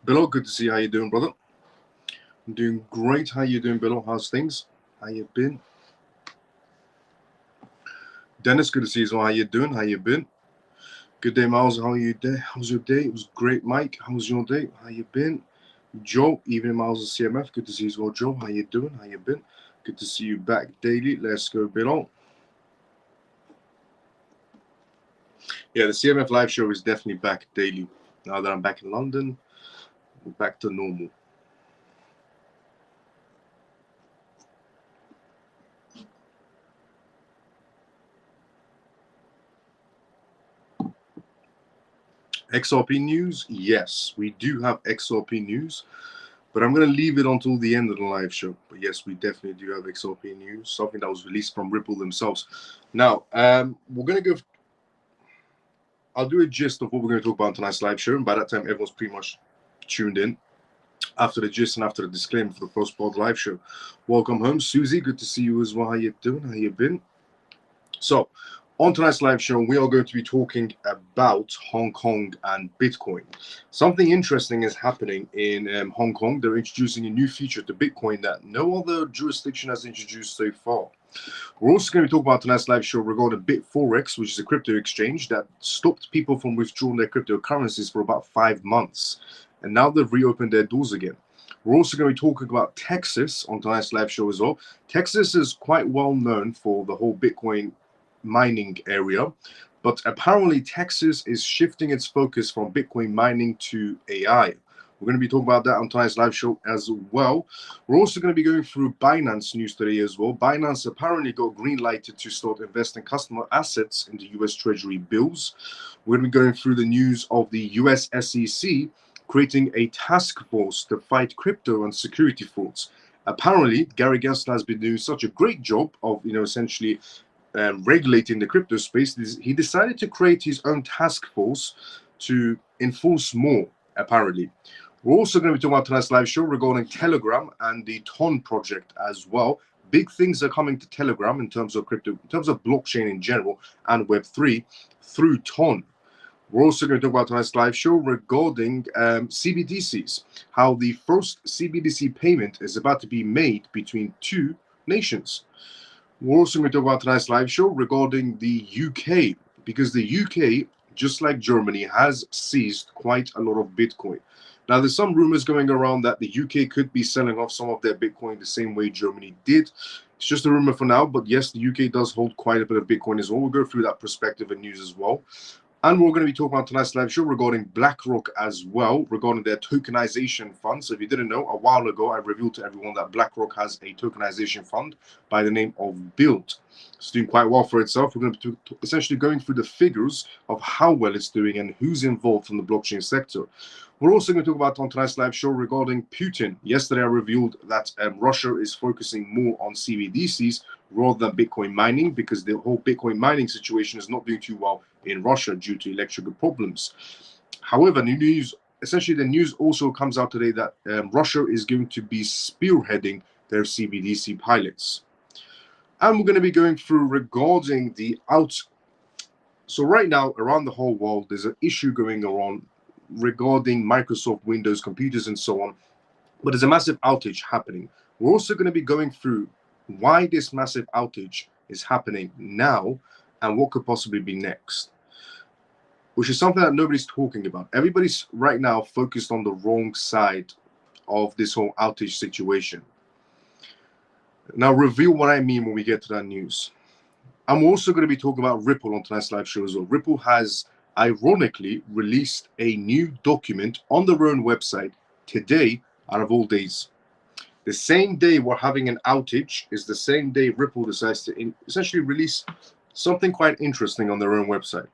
Billo, good to see you. How you doing, brother? I'm doing great. How you doing, Billo? How's things? How you been? Dennis, good to see you as well. How you doing? How you been? Good day, Miles. How are you day? How's your day? It was great, Mike. How's your day? How you been? Joe, evening, Miles of CMF. Good to see you as well, Joe. How you doing? How you been? Good to see you back daily. Let's go, Billo. Yeah, the CMF live show is definitely back daily. Now that I'm back in London, we're back to normal. XRP news? Yes, we do have XRP news, but I'm going to leave it until the end of the live show. But yes, we definitely do have XRP news, something that was released from Ripple themselves. Now, we're going to go. I'll do a gist of what we're going to talk about in tonight's live show. And by that time, everyone's pretty much tuned in. After the gist and after the disclaimer for the first part of the live show. Welcome home, Susie. Good to see you as well. How you doing? How you been? So, on tonight's live show, we are going to be talking about Hong Kong and Bitcoin. Something interesting is happening in Hong Kong. They're introducing a new feature to Bitcoin that no other jurisdiction has introduced so far. We're also going to be talking about tonight's live show regarding BitForex, which is a crypto exchange that stopped people from withdrawing their cryptocurrencies for about 5 months. And now they've reopened their doors again. We're also going to be talking about Texas on tonight's live show as well. Texas is quite well known for the whole Bitcoin mining area, but apparently Texas is shifting its focus from Bitcoin mining to AI. We're going to be talking about that on tonight's live show as well. We're also going to be going through Binance news today as well. Binance apparently got green lighted to start investing customer assets into US Treasury bills. We're going to be going through the news of the US SEC creating a task force to fight crypto and security frauds. Apparently, Gary Gensler has been doing such a great job of, essentially regulating the crypto space. He decided to create his own task force to enforce more, apparently. We're also going to be talking about tonight's live show regarding Telegram and the TON project as well. Big things are coming to Telegram in terms of crypto, in terms of blockchain in general and Web3 through TON. We're also going to talk about tonight's live show regarding CBDCs, how the first CBDC payment is about to be made between two nations. We're also going to talk about tonight's live show regarding the UK, because the UK, just like Germany, has seized quite a lot of Bitcoin. Now, there's some rumors going around that the UK could be selling off some of their Bitcoin the same way Germany did. It's just a rumor for now, but yes, the UK does hold quite a bit of Bitcoin as well. We'll go through that perspective and news as well. And we're going to be talking about tonight's live show regarding BlackRock as well, regarding their tokenization fund. So if you didn't know, a while ago, I revealed to everyone that BlackRock has a tokenization fund by the name of Build. It's doing quite well for itself. We're going to be essentially going through the figures of how well it's doing and who's involved from the blockchain sector. We're also going to talk about on tonight's live show regarding Putin. Yesterday, I revealed that Russia is focusing more on CBDCs rather than Bitcoin mining, because the whole Bitcoin mining situation is not doing too well in Russia due to electrical problems. However, the news also comes out today that Russia is going to be spearheading their CBDC pilots. And we're going to be going through regarding the So right now, around the whole world, there's an issue going on regarding Microsoft Windows computers and so on, but there's a massive outage happening. We're also going to be going through why this massive outage is happening now and what could possibly be next, which is something that nobody's talking about. Everybody's right now focused on the wrong side of this whole outage situation. Now, reveal what I mean when we get to that news. I'm also going to be talking about Ripple on tonight's live show as well. Ripple has ironically released a new document on their own website today, out of all days. The same day we're having an outage is the same day Ripple decides to essentially release something quite interesting on their own website.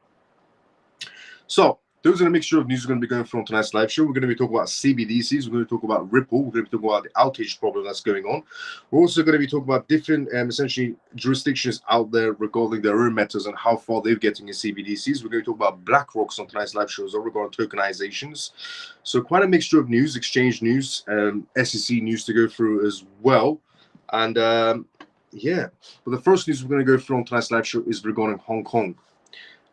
So those are a mixture of news we're going to be going through on tonight's live show. We're going to be talking about CBDCs. We're going to talk about Ripple. We're going to be talking about the outage problem that's going on. We're also going to be talking about different, essentially, jurisdictions out there regarding their own matters and how far they're getting in CBDCs. We're going to talk about BlackRock on tonight's live show as well regarding tokenizations. So quite a mixture of news, exchange news, SEC news to go through as well. And yeah, but the first news we're going to go through on tonight's live show is regarding Hong Kong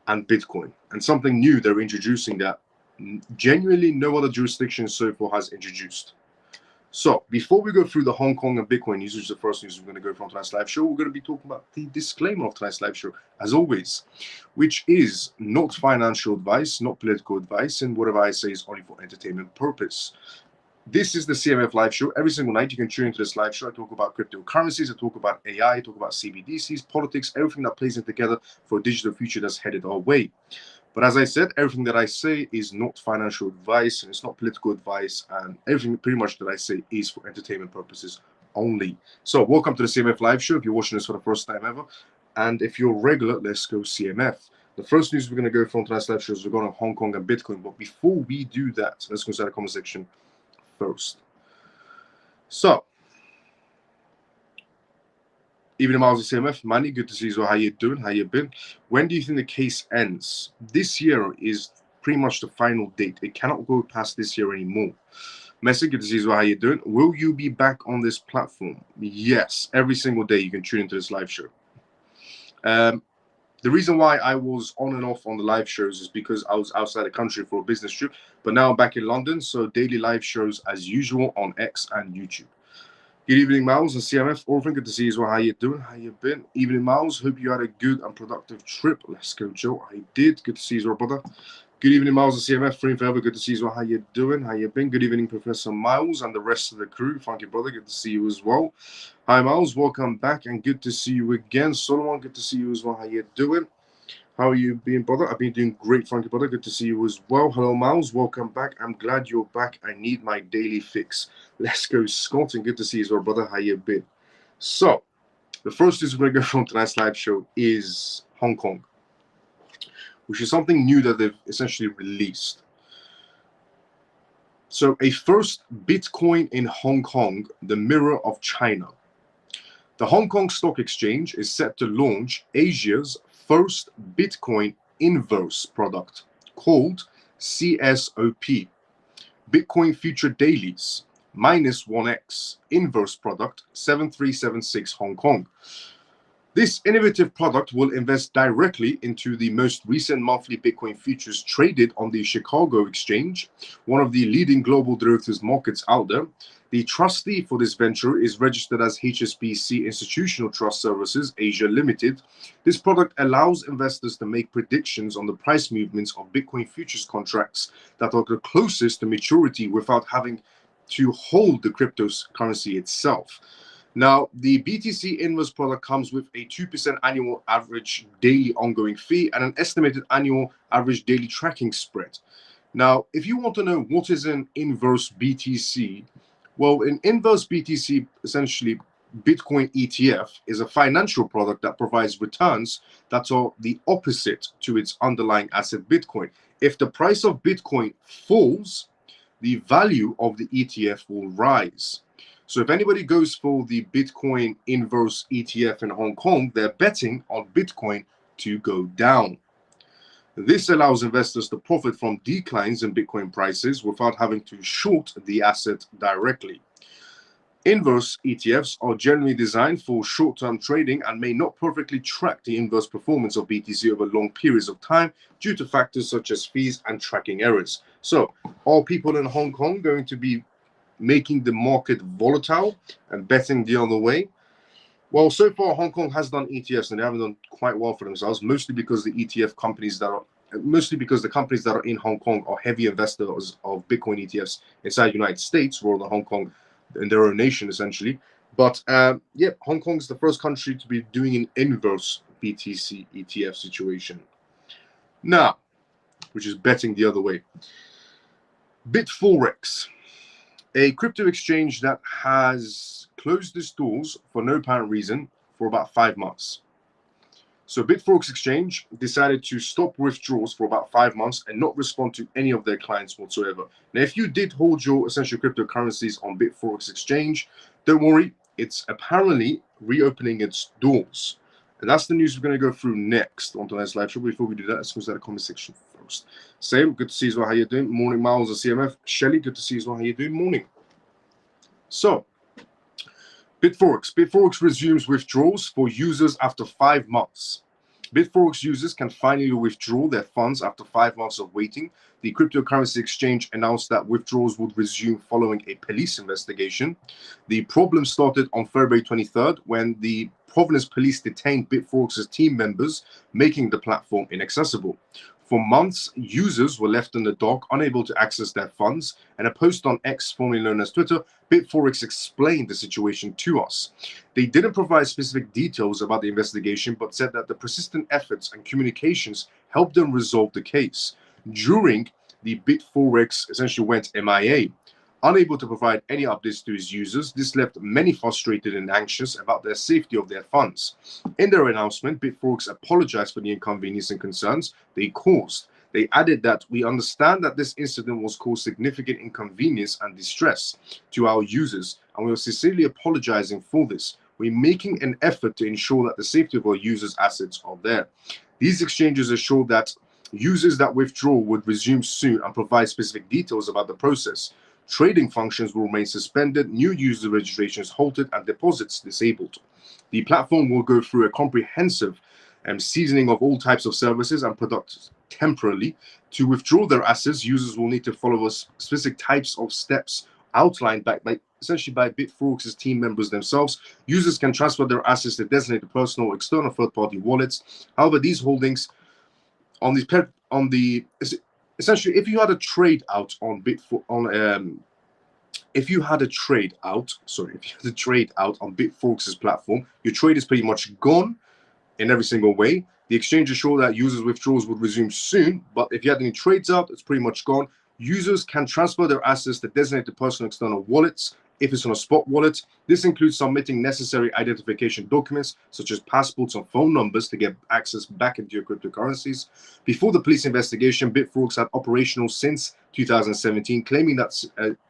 and Bitcoin, and something new they're introducing that Genuinely, no other jurisdiction so far has introduced. So before we go through the Hong Kong and Bitcoin news, which is the first news we're going to go from tonight's live show, we're going to be talking about the disclaimer of tonight's live show, as always, which is not financial advice, not political advice, and whatever I say is only for entertainment purpose. This is the CMF live show. Every single night you can tune into this live show. I talk about cryptocurrencies, I talk about AI, I talk about CBDCs, politics, everything that plays in together for a digital future that's headed our way. But as I said, everything that I say is not financial advice and it's not political advice, and everything pretty much that I say is for entertainment purposes only. So welcome to the CMF live show if you're watching this for the first time ever. And if you're regular, let's go CMF. The first news we're going to go from tonight's live show is we're going to Hong Kong and Bitcoin. But before we do that, let's go inside the comment section first. So, Evening Miles of CMF, Manny, good to see you as well. How you doing? How you been? When do you think the case ends? This year is pretty much the final date. It cannot go past this year anymore. Messi, good to see you as well. How you doing? Will you be back on this platform? Yes, every single day you can tune into this live show. The reason why I was on and off on the live shows is because I was outside the country for a business trip, but now I'm back in London, so daily live shows as usual on X and YouTube. Good evening, Miles and CMF. Orphan, good to see you as well. How you doing? How you been? Evening, Miles. Hope you had a good and productive trip. Let's go, Joe. I did. Good to see you as well, brother. Good evening, Miles and CMF. Free and forever. Good to see you as well. How you doing? How you been? Good evening, Professor Miles and the rest of the crew. Funky brother, good to see you as well. Hi, Miles. Welcome back and good to see you again. Solomon, good to see you as well. How you doing? How are you being, brother? I've been doing great, Funky brother. Good to see you as well. Hello, Miles. Welcome back. I'm glad you're back. I need my daily fix. Let's go, Scott, and good to see you as well, brother. How you been? So, the first news we're going to go from tonight's live show is Hong Kong, which is something new that they've essentially released. So, a first Bitcoin in Hong Kong, the mirror of China. The Hong Kong Stock Exchange is set to launch Asia's first Bitcoin inverse product called CSOP, Bitcoin Future Dailies, -1x, inverse product 7376 Hong Kong. This innovative product will invest directly into the most recent monthly Bitcoin futures traded on the Chicago Exchange, one of the leading global derivatives markets out there. The trustee for this venture is registered as HSBC Institutional Trust Services Asia Limited. This product allows investors to make predictions on the price movements of Bitcoin futures contracts that are the closest to maturity without having to hold the cryptocurrency itself. Now, the BTC inverse product comes with a 2% annual average daily ongoing fee and an estimated annual average daily tracking spread. Now, if you want to know what is an inverse BTC, well, an inverse BTC, essentially Bitcoin ETF, is a financial product that provides returns that are the opposite to its underlying asset Bitcoin. If the price of Bitcoin falls, the value of the ETF will rise. So if anybody goes for the Bitcoin inverse ETF in Hong Kong, they're betting on Bitcoin to go down. This allows investors to profit from declines in Bitcoin prices without having to short the asset directly. Inverse ETFs are generally designed for short-term trading and may not perfectly track the inverse performance of BTC over long periods of time due to factors such as fees and tracking errors. So, are people in Hong Kong going to be making the market volatile and betting the other way? Well, so far Hong Kong has done ETFs and they haven't done quite well for themselves, mostly because the companies that are in Hong Kong are heavy investors of Bitcoin ETFs inside the United States, rather than Hong Kong in their own nation essentially. But yeah, Hong Kong is the first country to be doing an inverse BTC ETF situation now, which is betting the other way. Bitforex, a crypto exchange that has closed its doors for no apparent reason for about 5 months. So Bitforex Exchange decided to stop withdrawals for about 5 months and not respond to any of their clients whatsoever. Now, if you did hold your essential cryptocurrencies on Bitforex Exchange, don't worry, it's apparently reopening its doors. And that's the news we're going to go through next on tonight's live show. Before we do that, let's go to the comment section first. Sam, good to see you as well. How you doing? Morning, Miles of CMF. Shelly, good to see you as well. How you doing? Morning. So, Bitforex resumes withdrawals for users after 5 months. Bitforex users can finally withdraw their funds after 5 months of waiting. The cryptocurrency exchange announced that withdrawals would resume following a police investigation. The problem started on February 23rd when the Providence police detained Bitforex's team members, making the platform inaccessible. For months, users were left in the dark, unable to access their funds. And a post on X, formerly known as Twitter, Bitforex explained the situation to us. They didn't provide specific details about the investigation, but said that the persistent efforts and communications helped them resolve the case. During the Bitforex essentially went MIA. Unable to provide any updates to his users, this left many frustrated and anxious about the safety of their funds. In their announcement, Bitforex apologized for the inconvenience and concerns they caused. They added that we understand that this incident was caused significant inconvenience and distress to our users, and we are sincerely apologizing for this. We're making an effort to ensure that the safety of our users' assets are there. These exchanges assured that users that withdraw would resume soon and provide specific details about the process. Trading functions will remain suspended, new user registrations halted, and deposits disabled. The platform will go through a comprehensive seasoning of all types of services and products temporarily. To withdraw their assets, users will need to follow specific types of steps outlined by essentially by Bitforex's team members themselves. Users can transfer their assets to designated personal or external third-party wallets. However, these holdings essentially, if you had a trade out on if you had a trade out on Bitforex's platform, your trade is pretty much gone in every single way. The exchange assured that users' withdrawals would resume soon, but if you had any trades out, it's pretty much gone. Users can transfer their assets to designated personal external wallets if it's on a spot wallet. This includes submitting necessary identification documents such as passports and phone numbers to get access back into your cryptocurrencies. Before the police investigation, Bitforex had operational since 2017, claiming that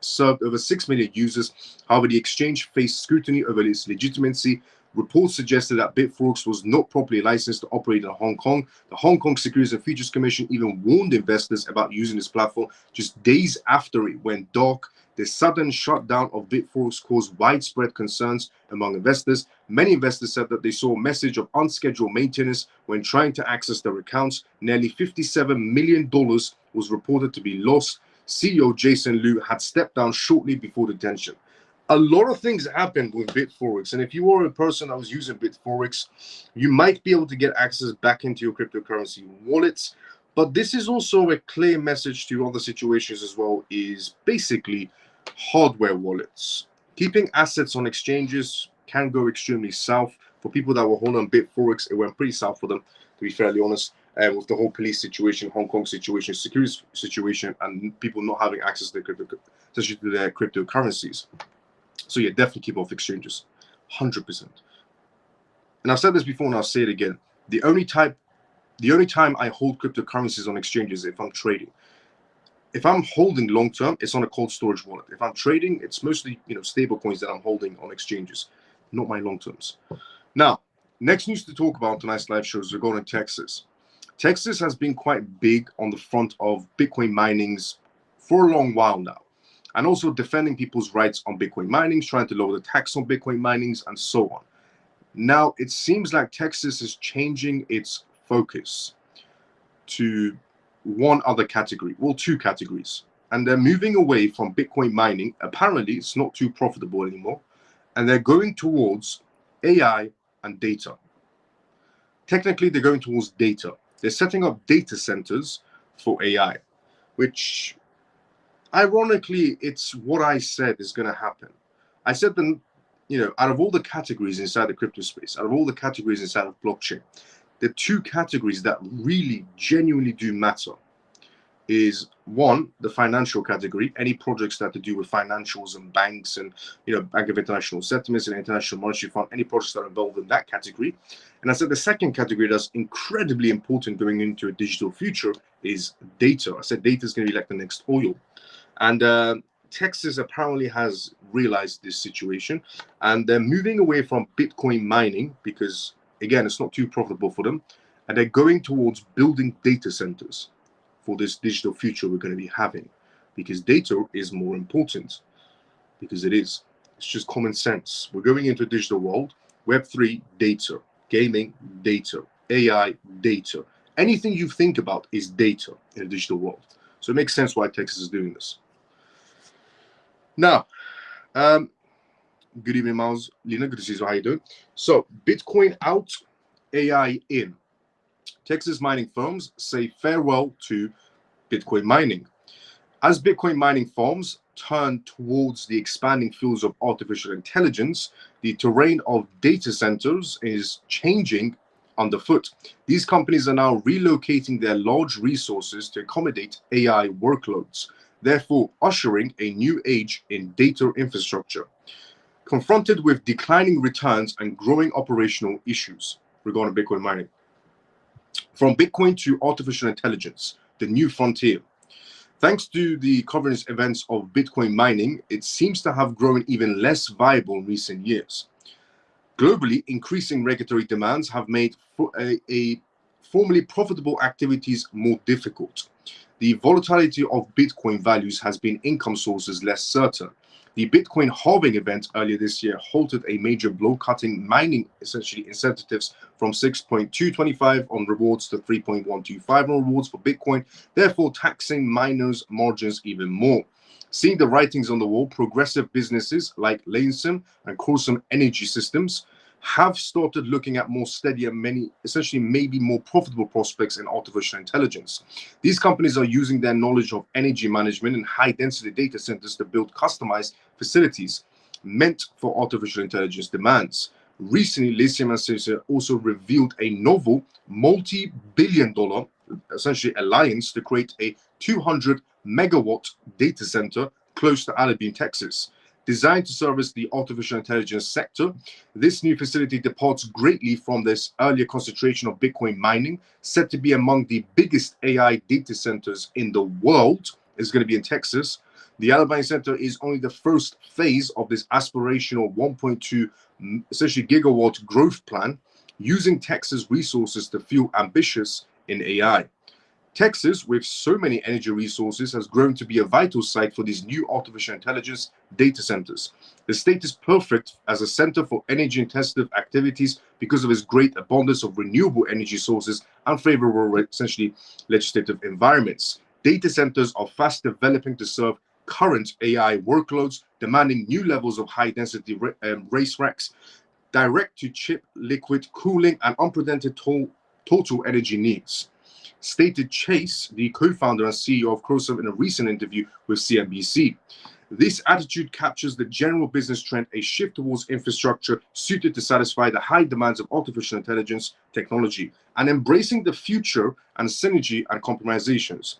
served over 6 million users. However, the exchange faced scrutiny over its legitimacy. Reports suggested that Bitforex was not properly licensed to operate in Hong Kong. The Hong Kong Securities and Futures Commission even warned investors about using this platform just days after it went dark. The sudden shutdown of Bitforex caused widespread concerns among investors. Many investors said that they saw a message of unscheduled maintenance when trying to access their accounts. Nearly $57 million was reported to be lost. CEO Jason Liu had stepped down shortly before the detention. A lot of things happened with Bitforex, and if you were a person that was using Bitforex, you might be able to get access back into your cryptocurrency wallets. But this is also a clear message to other situations as well, is basically hardware wallets. Keeping assets on exchanges can go extremely south. For people that were holding on Bitforex, it went pretty south for them, to be fairly honest. With the whole police situation, Hong Kong situation, security situation, and people not having access to their cryptocurrencies. So yeah, definitely keep off exchanges, 100%. And I've said this before, and I'll say it again. The only time I hold cryptocurrencies on exchanges is if I'm trading. If I'm holding long term, it's on a cold storage wallet. If I'm trading, it's mostly stable coins that I'm holding on exchanges, not my long terms. Now, next news to talk about on tonight's live show is regarding Texas. Texas has been quite big on the front of Bitcoin minings for a long while now, and also defending people's rights on Bitcoin minings, trying to lower the tax on Bitcoin minings, and so on. Now, it seems like Texas is changing its focus to one other category, well, two categories. And they're moving away from Bitcoin mining. Apparently, it's not too profitable anymore. And they're going towards AI and data. Technically, they're going towards data. They're setting up data centers for AI, which, ironically, it's what I said is going to happen. I said that, out of all the categories inside the crypto space, out of all the categories inside of blockchain, the two categories that really genuinely do matter is, one, the financial category, any projects that have to do with financials and banks and, Bank of International Settlements and International Monetary Fund, any projects that are involved in that category. And I said the second category that's incredibly important going into a digital future is data. I said data is going to be like the next oil. And Texas apparently has realized this situation, and they're moving away from Bitcoin mining because, again, it's not too profitable for them, and they're going towards building data centers for this digital future we're going to be having, because data is more important, because it is. It's just common sense. We're going into a digital world, Web3, data, gaming, data, AI, data. Anything you think about is data in a digital world. So it makes sense why Texas is doing this. Now, good evening, Miles. Lena, good to see you. How you doing? So, Bitcoin out, AI in. Texas mining firms say farewell to Bitcoin mining. As Bitcoin mining farms turn towards the expanding fields of artificial intelligence, the terrain of data centers is changing underfoot. These companies are now relocating their large resources to accommodate AI workloads, therefore ushering a new age in data infrastructure. Confronted with declining returns and growing operational issues regarding Bitcoin mining. From Bitcoin to artificial intelligence, the new frontier. Thanks to the coverage events of Bitcoin mining, it seems to have grown even less viable in recent years. Globally, increasing regulatory demands have made formerly profitable activities more difficult. The volatility of Bitcoin values has been income sources less certain. The Bitcoin halving event earlier this year halted a major blow, cutting mining essentially incentives from 6.225 on rewards to 3.125 on rewards for Bitcoin, therefore taxing miners' margins even more. Seeing the writings on the wall, progressive businesses like Lanesim and Corsum Energy Systems have started looking at more steady and many, essentially maybe more profitable prospects in artificial intelligence. These companies are using their knowledge of energy management and high-density data centers to build customized facilities meant for artificial intelligence demands. Recently, Lithium Associates also revealed a novel multi-billion-dollar, essentially alliance to create a 200 megawatt data center close to Alabama, Texas. Designed to service the artificial intelligence sector, this new facility departs greatly from this earlier concentration of Bitcoin mining, said to be among the biggest AI data centers in the world. Is going to be in Texas. The Alabama Center is only the first phase of this aspirational 1.2 essentially gigawatt growth plan, using Texas resources to fuel ambitious in AI. Texas, with so many energy resources, has grown to be a vital site for these new artificial intelligence data centers. The state is perfect as a center for energy-intensive activities because of its great abundance of renewable energy sources and favorable, essentially, legislative environments. Data centers are fast developing to serve current AI workloads, demanding new levels of high-density race racks, direct-to-chip liquid cooling, and unprecedented total energy needs, stated Chase, the co-founder and CEO of Corsum, in a recent interview with CNBC. This attitude captures the general business trend, a shift towards infrastructure suited to satisfy the high demands of artificial intelligence technology, and embracing the future and synergy and compromisations.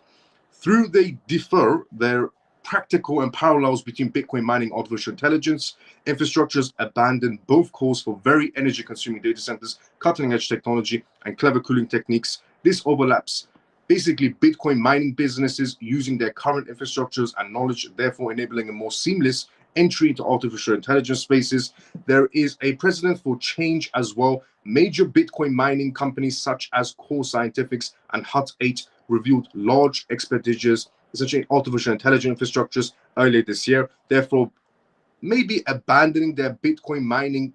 Through they differ, their practical and parallels between Bitcoin mining and artificial intelligence infrastructures abandon both calls for very energy consuming data centers, cutting edge technology, and clever cooling techniques. This overlaps basically Bitcoin mining businesses using their current infrastructures and knowledge, therefore enabling a more seamless entry into artificial intelligence spaces. There is a precedent for change as well. Major Bitcoin mining companies such as Core Scientifics and Hut 8 revealed large expenditures, essentially artificial intelligence infrastructures, earlier this year, therefore maybe abandoning their Bitcoin mining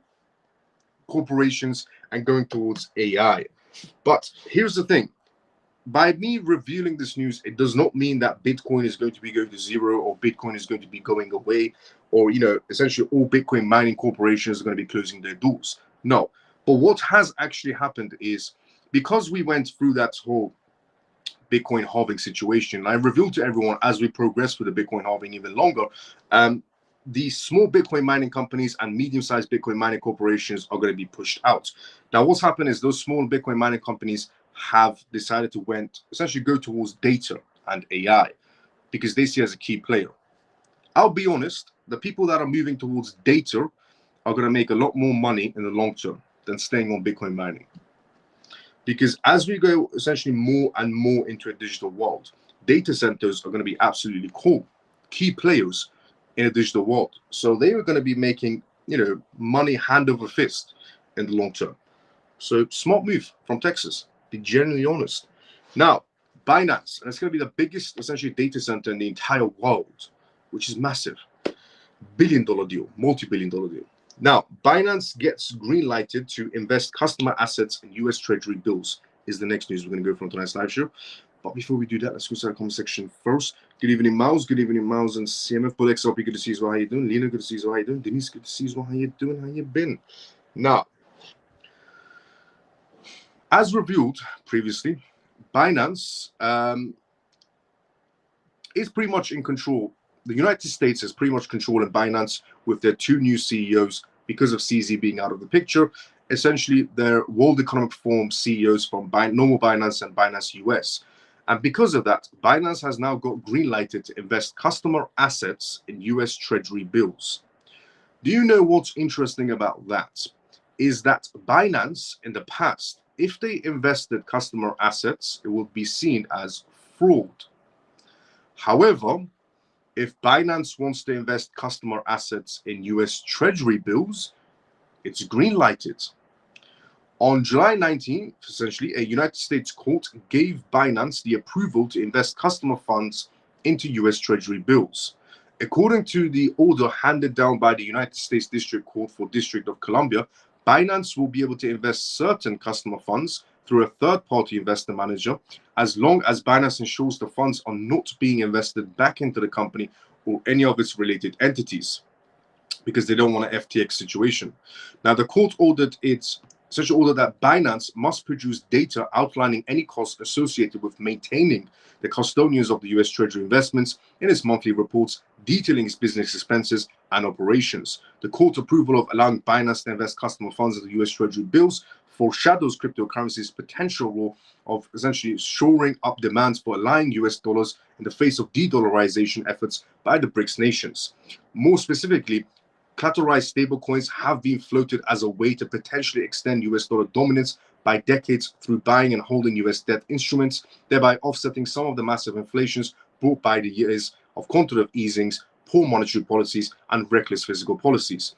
corporations and going towards AI. But here's the thing. By me revealing this news, it does not mean that Bitcoin is going to be going to zero or Bitcoin is going to be going away, or, essentially all Bitcoin mining corporations are going to be closing their doors. No. But what has actually happened is, because we went through that whole Bitcoin halving situation, I revealed to everyone as we progress with the Bitcoin halving even longer, the small Bitcoin mining companies and medium-sized Bitcoin mining corporations are going to be pushed out. Now, what's happened is those small Bitcoin mining companies have decided to essentially go towards data and AI because they see it as a key player. I'll be honest, the people that are moving towards data are going to make a lot more money in the long term than staying on Bitcoin mining. Because as we go essentially more and more into a digital world, data centers are going to be absolutely key players in a digital world. So they are going to be making, money hand over fist in the long term. So smart move from Texas, be genuinely honest. Now, Binance, and it's going to be the biggest essentially data center in the entire world, which is massive. $1 billion deal, multi-billion-dollar deal. Now, Binance gets green lighted to invest customer assets in US Treasury bills is the next news we're going to go from tonight's live show. But before we do that, let's go to the comment section first. Good evening, Miles. Good evening, Miles and CMF. Bullet XLP, good to see you. How you doing? Lena, good to see you. How you doing? Denise, good to see you. How you doing? How you been? Now, as revealed previously, Binance is pretty much in control. The United States is pretty much controlling Binance with their two new CEOs because of CZ being out of the picture. Essentially, they're World Economic Forum CEOs from normal Binance and Binance US. And because of that, Binance has now got green lighted to invest customer assets in US Treasury bills. Do you know what's interesting about that? Is that Binance in the past, if they invested customer assets, it would be seen as fraud. However, if Binance wants to invest customer assets in US Treasury bills, it's green lighted. On July 19th, essentially, a United States court gave Binance the approval to invest customer funds into US Treasury bills. According to the order handed down by the United States District Court for District of Columbia, Binance will be able to invest certain customer funds through a third-party investor manager, as long as Binance ensures the funds are not being invested back into the company or any of its related entities, because they don't want an FTX situation. Now, the court ordered such an order that Binance must produce data outlining any costs associated with maintaining the custodians of the US Treasury investments in its monthly reports, detailing its business expenses and operations. The court approval of allowing Binance to invest customer funds into US Treasury bills foreshadows cryptocurrency's potential role of essentially shoring up demands for aligning US dollars in the face of de-dollarization efforts by the BRICS nations. More specifically, collateralized stablecoins have been floated as a way to potentially extend US dollar dominance by decades through buying and holding US debt instruments, thereby offsetting some of the massive inflations brought by the years of quantitative easings, poor monetary policies, and reckless fiscal policies.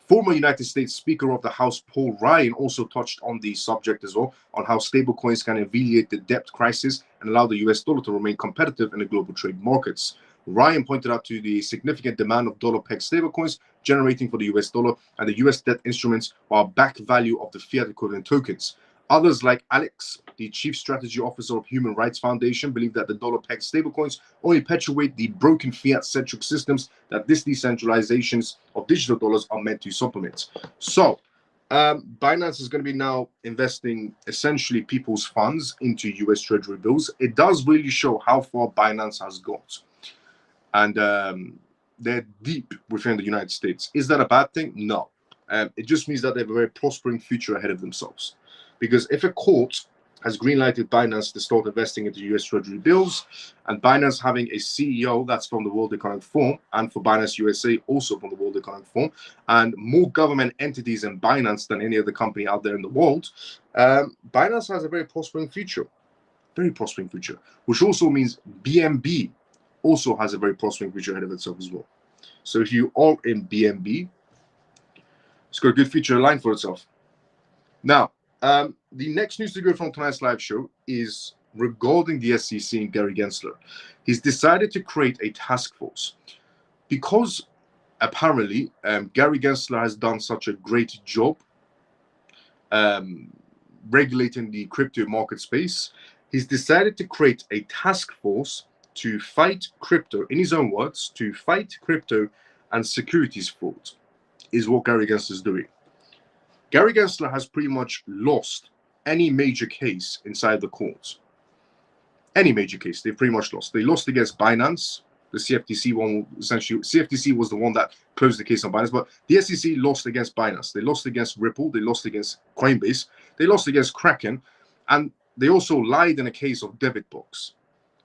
Former United States Speaker of the House Paul Ryan also touched on the subject as well, on how stablecoins can alleviate the debt crisis and allow the US dollar to remain competitive in the global trade markets. Ryan pointed out to the significant demand of dollar-pegged stablecoins generating for the US dollar and the US debt instruments while back value of the fiat equivalent tokens. Others like Alex, the Chief Strategy Officer of Human Rights Foundation, believe that the dollar-pegged stablecoins only perpetuate the broken fiat-centric systems that this decentralizations of digital dollars are meant to supplement. So, Binance is going to be now investing essentially people's funds into US Treasury bills. It does really show how far Binance has got. And they're deep within the United States. Is that a bad thing? No. It just means that they have a very prospering future ahead of themselves. Because if a court has greenlighted Binance to start investing into US Treasury bills, and Binance having a CEO that's from the World Economic Forum, and for Binance USA also from the World Economic Forum, and more government entities in Binance than any other company out there in the world, Binance has a very prospering future. Very prospering future. Which also means BNB also has a very prospering future ahead of itself as well. So if you are in BNB, it's got a good future aligned for itself. Now, the next news to go from tonight's live show is regarding the SEC and Gary Gensler. He's decided to create a task force because apparently Gary Gensler has done such a great job regulating the crypto market space. He's decided to create a task force to fight crypto, in his own words, to fight crypto and securities fraud, is what Gary Gensler is doing. Gary Gensler has pretty much lost any major case inside the courts. Any major case, they pretty much lost. They lost against Binance. The CFTC one, essentially, CFTC was the one that closed the case on Binance, but the SEC lost against Binance. They lost against Ripple. They lost against Coinbase. They lost against Kraken. And they also lied in a case of DebitBox.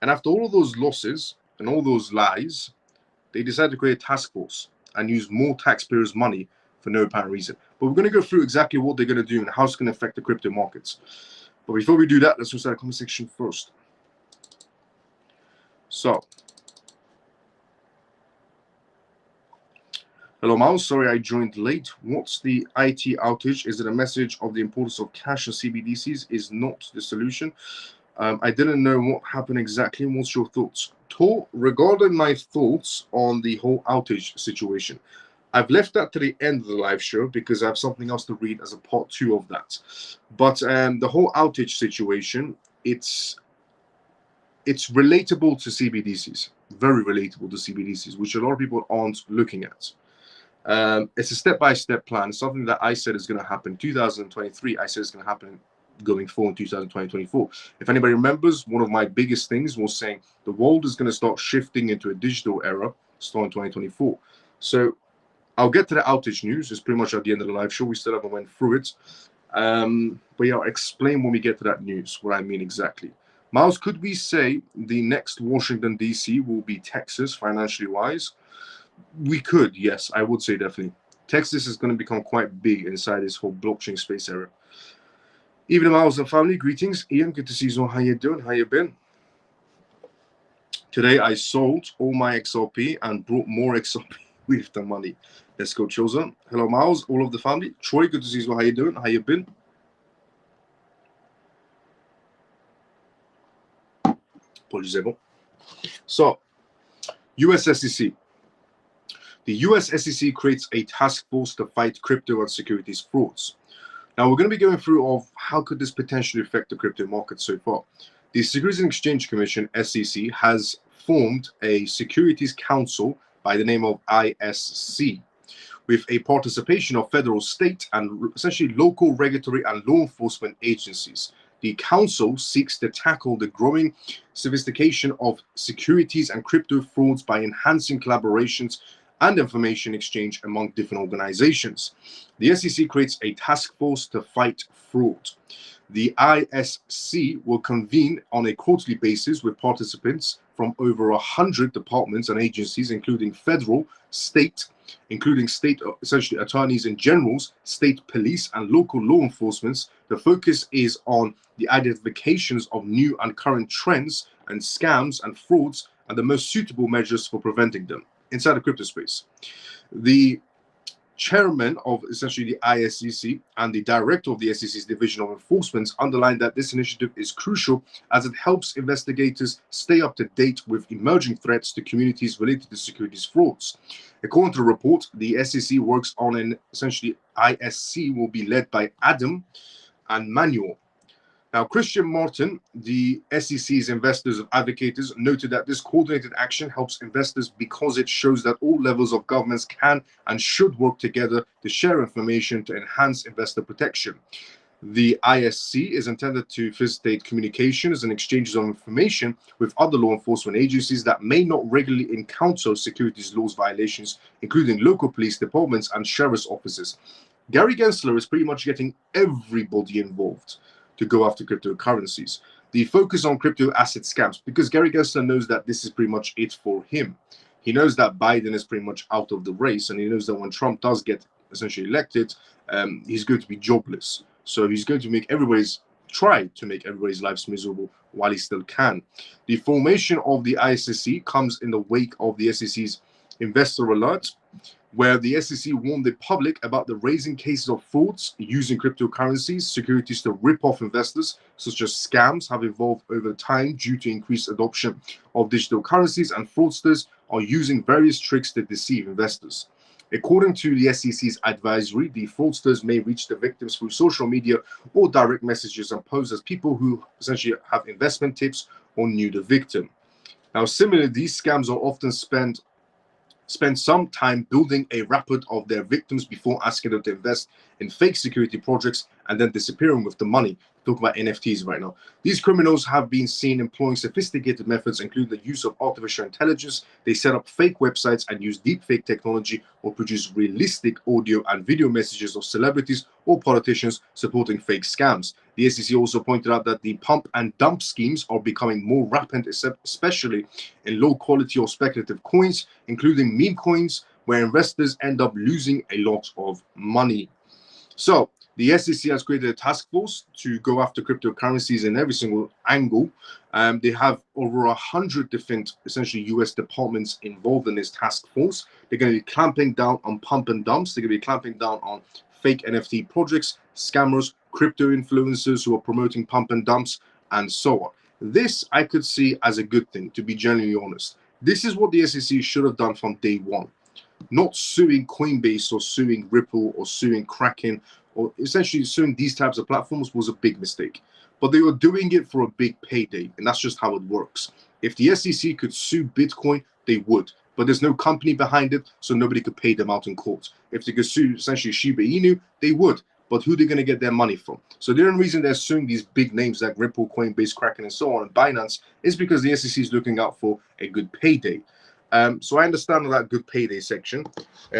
And after all of those losses and all those lies, they decided to create a task force and use more taxpayers' money for no apparent reason. But we're going to go through exactly what they're going to do and how it's going to affect the crypto markets. But before we do that, let's start the comment section first. So, hello, Miles. Sorry I joined late. What's the IT outage? Is it a message of the importance of cash and CBDCs is not the solution? I didn't know what happened exactly. What's your thoughts? Regarding my thoughts on the whole outage situation, I've left that to the end of the live show because I have something else to read as a part 2 of that. But the whole outage situation, it's relatable to CBDCs, very relatable to CBDCs, which a lot of people aren't looking at. It's a step-by-step plan, something that I said is going to happen 2023. I said it's going to happen going forward in 2024. If anybody remembers, one of my biggest things was saying the world is going to start shifting into a digital era starting 2024. So I'll get to the outage news. It's pretty much at the end of the live show. We still haven't went through it. But yeah, I'll explain when we get to that news what I mean exactly. Miles, could we say the next Washington, D.C. will be Texas, financially wise? We could, yes, I would say definitely. Texas is going to become quite big inside this whole blockchain space area. Evening, Miles and family. Greetings. Ian, good to see you. How you doing? How you been? Today, I sold all my XRP and brought more XRP with the money. Let's go, children. Hello, Miles, all of the family. Troy, good to see you. How you doing? How you been? Apologies, everyone. So, US SEC. The US SEC creates a task force to fight crypto and securities frauds. Now, we're going to be going through of how could this potentially affect the crypto market so far. The Securities and Exchange Commission, SEC, has formed a Securities Council by the name of ISC, with a participation of federal, state, and essentially local regulatory and law enforcement agencies. The council seeks to tackle the growing sophistication of securities and crypto frauds by enhancing collaborations and information exchange among different organizations. The SEC creates a task force to fight fraud. The ISC will convene on a quarterly basis with participants from over 100 departments and agencies, including federal, state, including state essentially attorneys and generals, state police, and local law enforcement. The focus is on the identifications of new and current trends and scams and frauds and the most suitable measures for preventing them inside the crypto space. The chairman of essentially the ISCC and the director of the SEC's Division of Enforcement underlined that this initiative is crucial as it helps investigators stay up to date with emerging threats to communities related to securities frauds. According to the report, the SEC works on an essentially ISC will be led by Adam and Manuel. Now, Christian Martin, the SEC's investors advocates, noted that this coordinated action helps investors because it shows that all levels of governments can and should work together to share information to enhance investor protection. The ISC is intended to facilitate communications and exchanges of information with other law enforcement agencies that may not regularly encounter securities laws violations, including local police departments and sheriff's offices. Gary Gensler is pretty much getting everybody involved to go after cryptocurrencies. The focus on crypto asset scams, because Gary Gensler knows that this is pretty much it for him. He knows that Biden is pretty much out of the race, and he knows that when Trump does get essentially elected, he's going to be jobless. So he's going to try to make everybody's lives miserable while he still can. The formation of the ISSC comes in the wake of the SEC's investor alert, where the SEC warned the public about the raising cases of frauds using cryptocurrencies, securities to rip off investors, such as scams have evolved over time due to increased adoption of digital currencies, and fraudsters are using various tricks to deceive investors. According to the SEC's advisory, the fraudsters may reach the victims through social media or direct messages and pose as people who essentially have investment tips or knew the victim. Now, similarly, these scams are often spend some time building a record of their victims before asking them to invest in fake security projects and then disappearing with the money. Talk about NFTs right now. These criminals have been seen employing sophisticated methods, including the use of artificial intelligence. They set up fake websites and use deepfake technology or produce realistic audio and video messages of celebrities or politicians supporting fake scams. The SEC also pointed out that the pump and dump schemes are becoming more rampant, especially in low quality or speculative coins, including meme coins, where investors end up losing a lot of money. So the SEC has created a task force to go after cryptocurrencies in every single angle. They have over 100 different, essentially, US departments involved in this task force. They're going to be clamping down on pump and dumps. They're going to be clamping down on fake NFT projects, scammers, crypto influencers who are promoting pump and dumps, and so on. This I could see as a good thing, to be genuinely honest. This is what the SEC should have done from day one. not suing Coinbase or suing Ripple or suing Kraken or essentially suing these types of platforms was a big mistake. But they were doing it for a big payday, and that's just how it works. If the SEC could sue Bitcoin, they would. But there's no company behind it, so nobody could pay them out in court. If they could sue essentially Shiba Inu, they would. But who are they going to get their money from? So the only reason they're suing these big names like Ripple, Coinbase, Kraken, and so on, and Binance, is because the SEC is looking out for a good payday. So I understand that good payday section.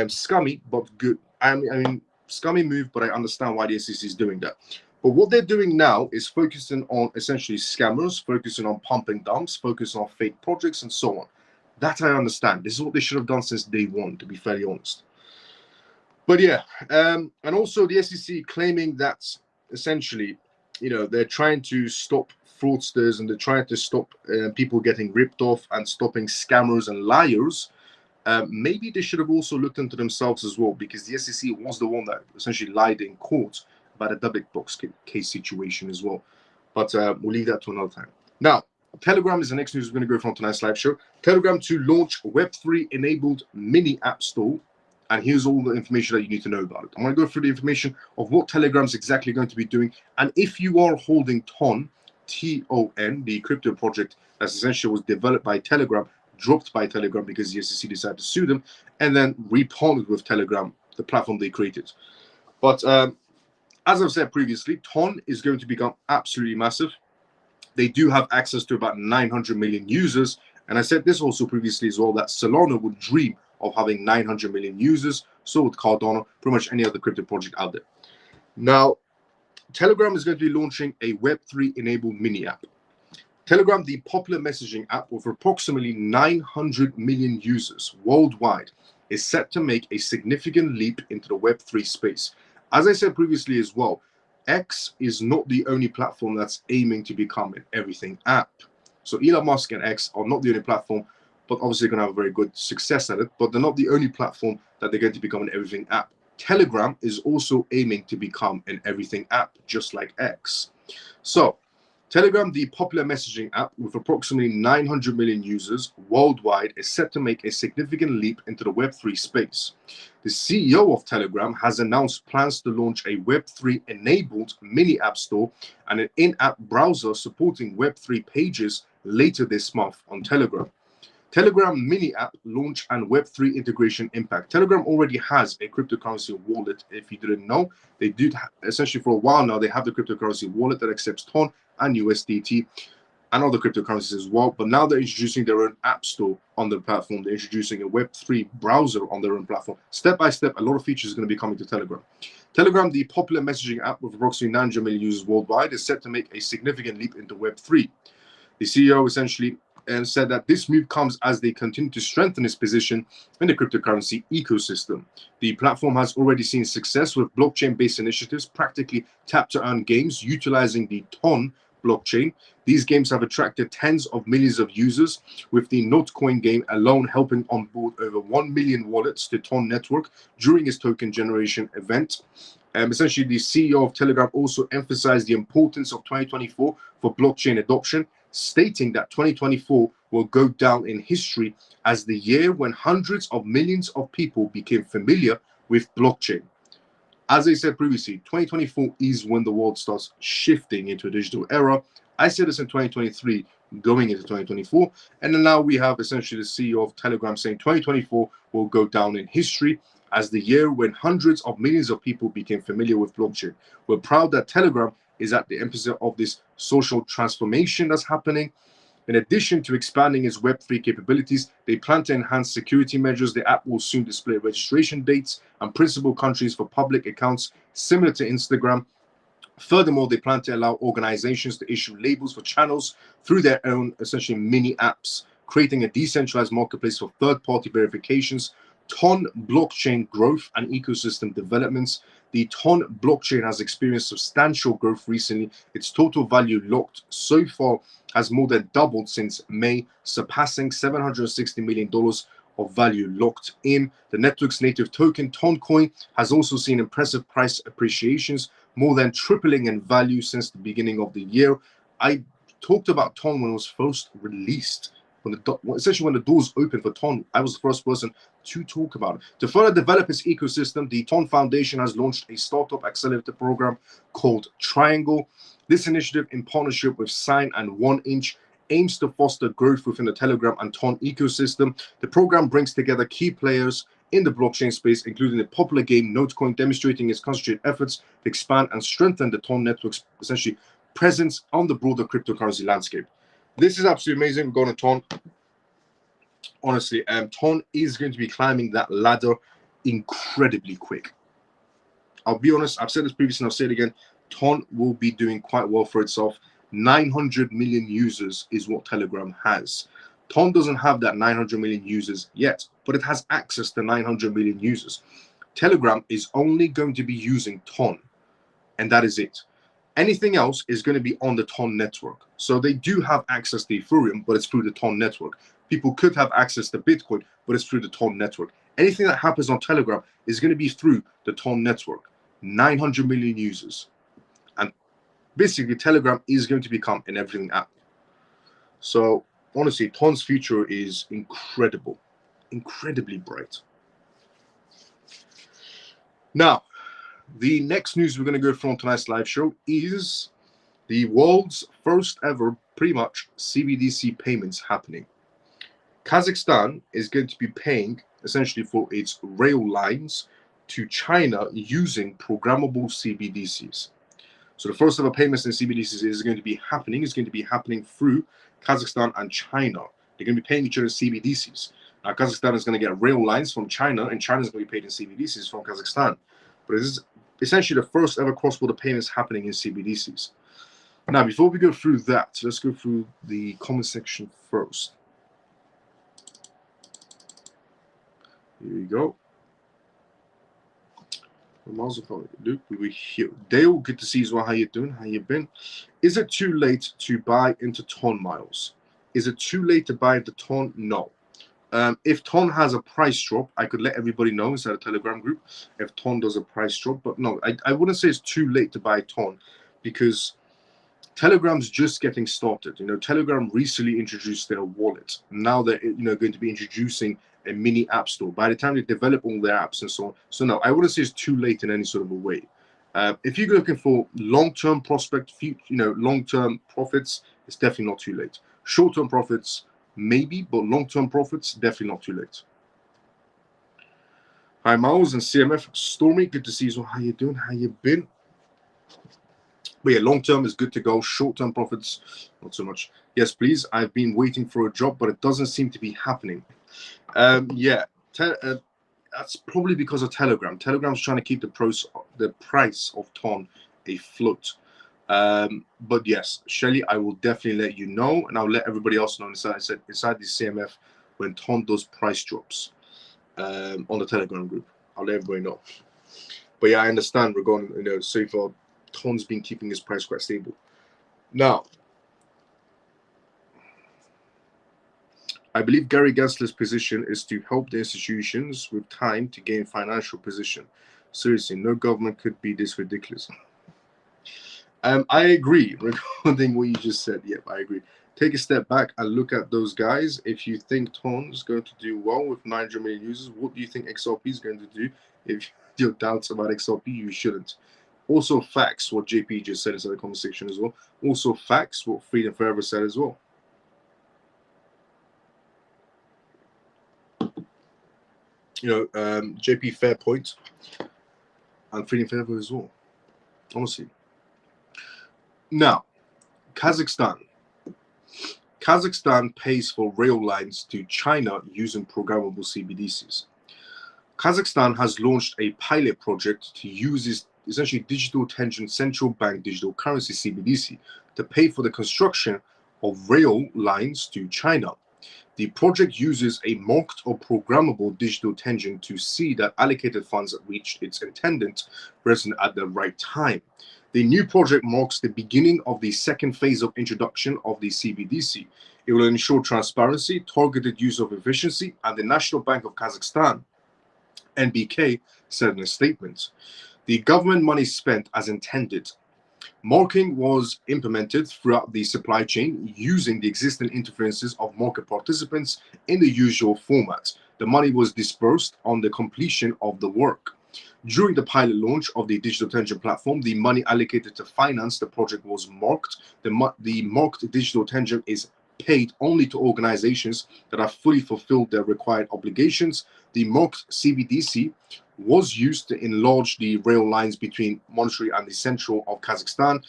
Scummy, but good. I mean, scummy move, but I understand why the SEC is doing that. But what they're doing now is focusing on essentially scammers, focusing on pump and dumps, focusing on fake projects, and so on. That I understand. This is what they should have done since day one, to be fairly honest. But yeah, and also the SEC claiming that essentially, they're trying to stop fraudsters and they're trying to stop people getting ripped off and stopping scammers and liars. Maybe they should have also looked into themselves as well, because the SEC was the one that essentially lied in court about a double box case situation as well. But we'll leave that to another time. Now, Telegram is the next news we're going to go from tonight's live show. Telegram to launch Web3 enabled mini app store. And here's all the information that you need to know about it. I'm going to go through the information of what Telegram's exactly going to be doing. And if you are holding TON, T-O-N, the crypto project that essentially was developed by Telegram, dropped by Telegram because the SEC decided to sue them, and then repartnered with Telegram, the platform they created. But as I've said previously, TON is going to become absolutely massive. They do have access to about 900 million users. And I said this also previously as well, that Solana would dream of having 900 million users. So would Cardano, pretty much any other crypto project out there. Now, Telegram is going to be launching a Web3 enabled mini app. Telegram, the popular messaging app with approximately 900 million users worldwide, is set to make a significant leap into the Web3 space. As I said previously as well, X is not the only platform that's aiming to become an everything app. So Elon Musk and X are not the only platform, but obviously going to have a very good success at it. But they're not the only platform that they're going to become an everything app. Telegram is also aiming to become an everything app, just like X. So Telegram, the popular messaging app with approximately 900 million users worldwide, is set to make a significant leap into the Web3 space. The CEO of Telegram has announced plans to launch a Web3 enabled mini app store and an in-app browser supporting Web3 pages later this month on Telegram. Telegram mini app launch and Web3 integration impact. Telegram already has a cryptocurrency wallet. If you didn't know, they did essentially for a while now. They have the cryptocurrency wallet that accepts TON and USDT and other cryptocurrencies as well. But now they're introducing their own app store on the platform. They're introducing a Web3 browser on their own platform. Step by step, a lot of features are going to be coming to Telegram. Telegram, the popular messaging app with approximately 900 million users worldwide, is set to make a significant leap into Web3. The CEO essentially said that this move comes as they continue to strengthen its position in the cryptocurrency ecosystem. The platform has already seen success with blockchain-based initiatives, practically tap-to-earn games utilizing the TON blockchain. These games have attracted tens of millions of users, with the Notcoin game alone helping onboard over 1 million wallets to TON network during its token generation event. Essentially, the CEO of Telegram also emphasized the importance of 2024 for blockchain adoption, stating that 2024 will go down in history as the year when hundreds of millions of people became familiar with blockchain. As I said previously, 2024 is when the world starts shifting into a digital era. I said this in 2023, going into 2024. And then now we have essentially the CEO of Telegram saying 2024 will go down in history as the year when hundreds of millions of people became familiar with blockchain. We're proud that Telegram is at the epicenter of this social transformation that's happening. In addition to expanding its Web3 capabilities, they plan to enhance security measures. The app will soon display registration dates and principal countries for public accounts, similar to Instagram. Furthermore, they plan to allow organizations to issue labels for channels through their own, essentially, mini apps, creating a decentralized marketplace for third-party verifications. TON blockchain growth and ecosystem developments. The TON blockchain has experienced substantial growth recently. Its total value locked so far has more than doubled since May, surpassing $760 million of value locked in. The network's native token, Toncoin, has also seen impressive price appreciations, more than tripling in value since the beginning of the year. I talked about TON when it was first released. essentially when the doors opened for Ton, I was the first person to talk about it. To further develop its ecosystem, the Ton Foundation has launched a startup accelerator program called Triangle. This initiative, in partnership with Sign and 1inch, aims to foster growth within the Telegram and Ton ecosystem. The program brings together key players in the blockchain space, including the popular game Notecoin, demonstrating its concentrated efforts to expand and strengthen the Ton network's essentially presence on the broader cryptocurrency landscape. This is absolutely amazing. We're going to Ton. Honestly, Ton is going to be climbing that ladder incredibly quick. I'll be honest, I've said this previously and I'll say it again. Ton will be doing quite well for itself. 900 million users is what Telegram has. Ton doesn't have that 900 million users yet, but it has access to 900 million users. Telegram is only going to be using Ton, and that is it. Anything else is going to be on the Ton network. So they do have access to Ethereum, but it's through the Ton network. People could have access to Bitcoin, but it's through the Ton network. Anything that happens on Telegram is going to be through the Ton network. 900 million users. And basically, Telegram is going to become an everything app. So honestly, Ton's future is incredible, incredibly bright. Now, the next news we're going to go through on tonight's live show is the world's first ever, pretty much, CBDC payments happening. Kazakhstan is going to be paying essentially for its rail lines to China using programmable CBDCs. So the first ever payments in CBDCs is going to be happening through Kazakhstan and China. They're going to be paying each other CBDCs. Now, Kazakhstan is going to get rail lines from China, and China is going to be paid in CBDCs from Kazakhstan. But this is essentially the first ever cross-border payments happening in CBDCs. Now, before we go through that, let's go through the comment section first. Here we go. Luke, we were here. Dale, good to see you as well. How you doing? How you been? Is it too late to buy into Ton miles? Is it too late to buy into Ton? No. If Ton has a price drop, I could let everybody know inside a Telegram group if Ton does a price drop. But no, I wouldn't say it's too late to buy Ton, because Telegram's just getting started. You know, Telegram recently introduced their wallet. Now they're going to be introducing a mini app store. By the time they develop all their apps and so on, so no, I wouldn't say it's too late in any sort of a way. If you're looking for long-term prospect, long-term profits, it's definitely not too late. Short-term profits, maybe, but long-term profits, definitely not too late. Hi, Miles and CMF. Stormy, good to see you. How you doing? How you been? But yeah, long-term is good to go. Short-term profits, not so much. Yes, please. I've been waiting for a job, but it doesn't seem to be happening. Yeah, that's probably because of Telegram. Telegram's trying to keep the price of Ton afloat. But yes, Shelly, I will definitely let you know, and I'll let everybody else know inside the CMF when Ton does price drops on the Telegram group. I'll let everybody know. But yeah, I understand regarding, so far Ton's been keeping his price quite stable. Now, I believe Gary Gensler's position is to help the institutions with time to gain financial position. Seriously, no government could be this ridiculous. I agree regarding what you just said. Yep, I agree. Take a step back and look at those guys. If you think Ton is going to do well with 900 million users, what do you think XRP is going to do? If you have doubts about XRP, you shouldn't. Also, facts, what JP just said inside the conversation as well. Also, facts, what Freedom Forever said as well. JP, fair point, and Freedom Forever as well. Honestly. Now, Kazakhstan pays for rail lines to China using programmable CBDCs. Kazakhstan has launched a pilot project to use its essentially digital attention central bank digital currency CBDC to pay for the construction of rail lines to China. The project uses a mocked or programmable digital attention to see that allocated funds reach its intended resident at the right time. The new project marks the beginning of the second phase of introduction of the CBDC. It will ensure transparency, targeted use of efficiency, and the National Bank of Kazakhstan, NBK, said in a statement. The government money spent as intended. Marking was implemented throughout the supply chain using the existing interferences of market participants in the usual format. The money was dispersed on the completion of the work. During the pilot launch of the digital tender platform, the money allocated to finance the project was marked. The marked digital tender is paid only to organizations that have fully fulfilled their required obligations. The marked CBDC was used to enlarge the rail lines between Monetary and the central of Kazakhstan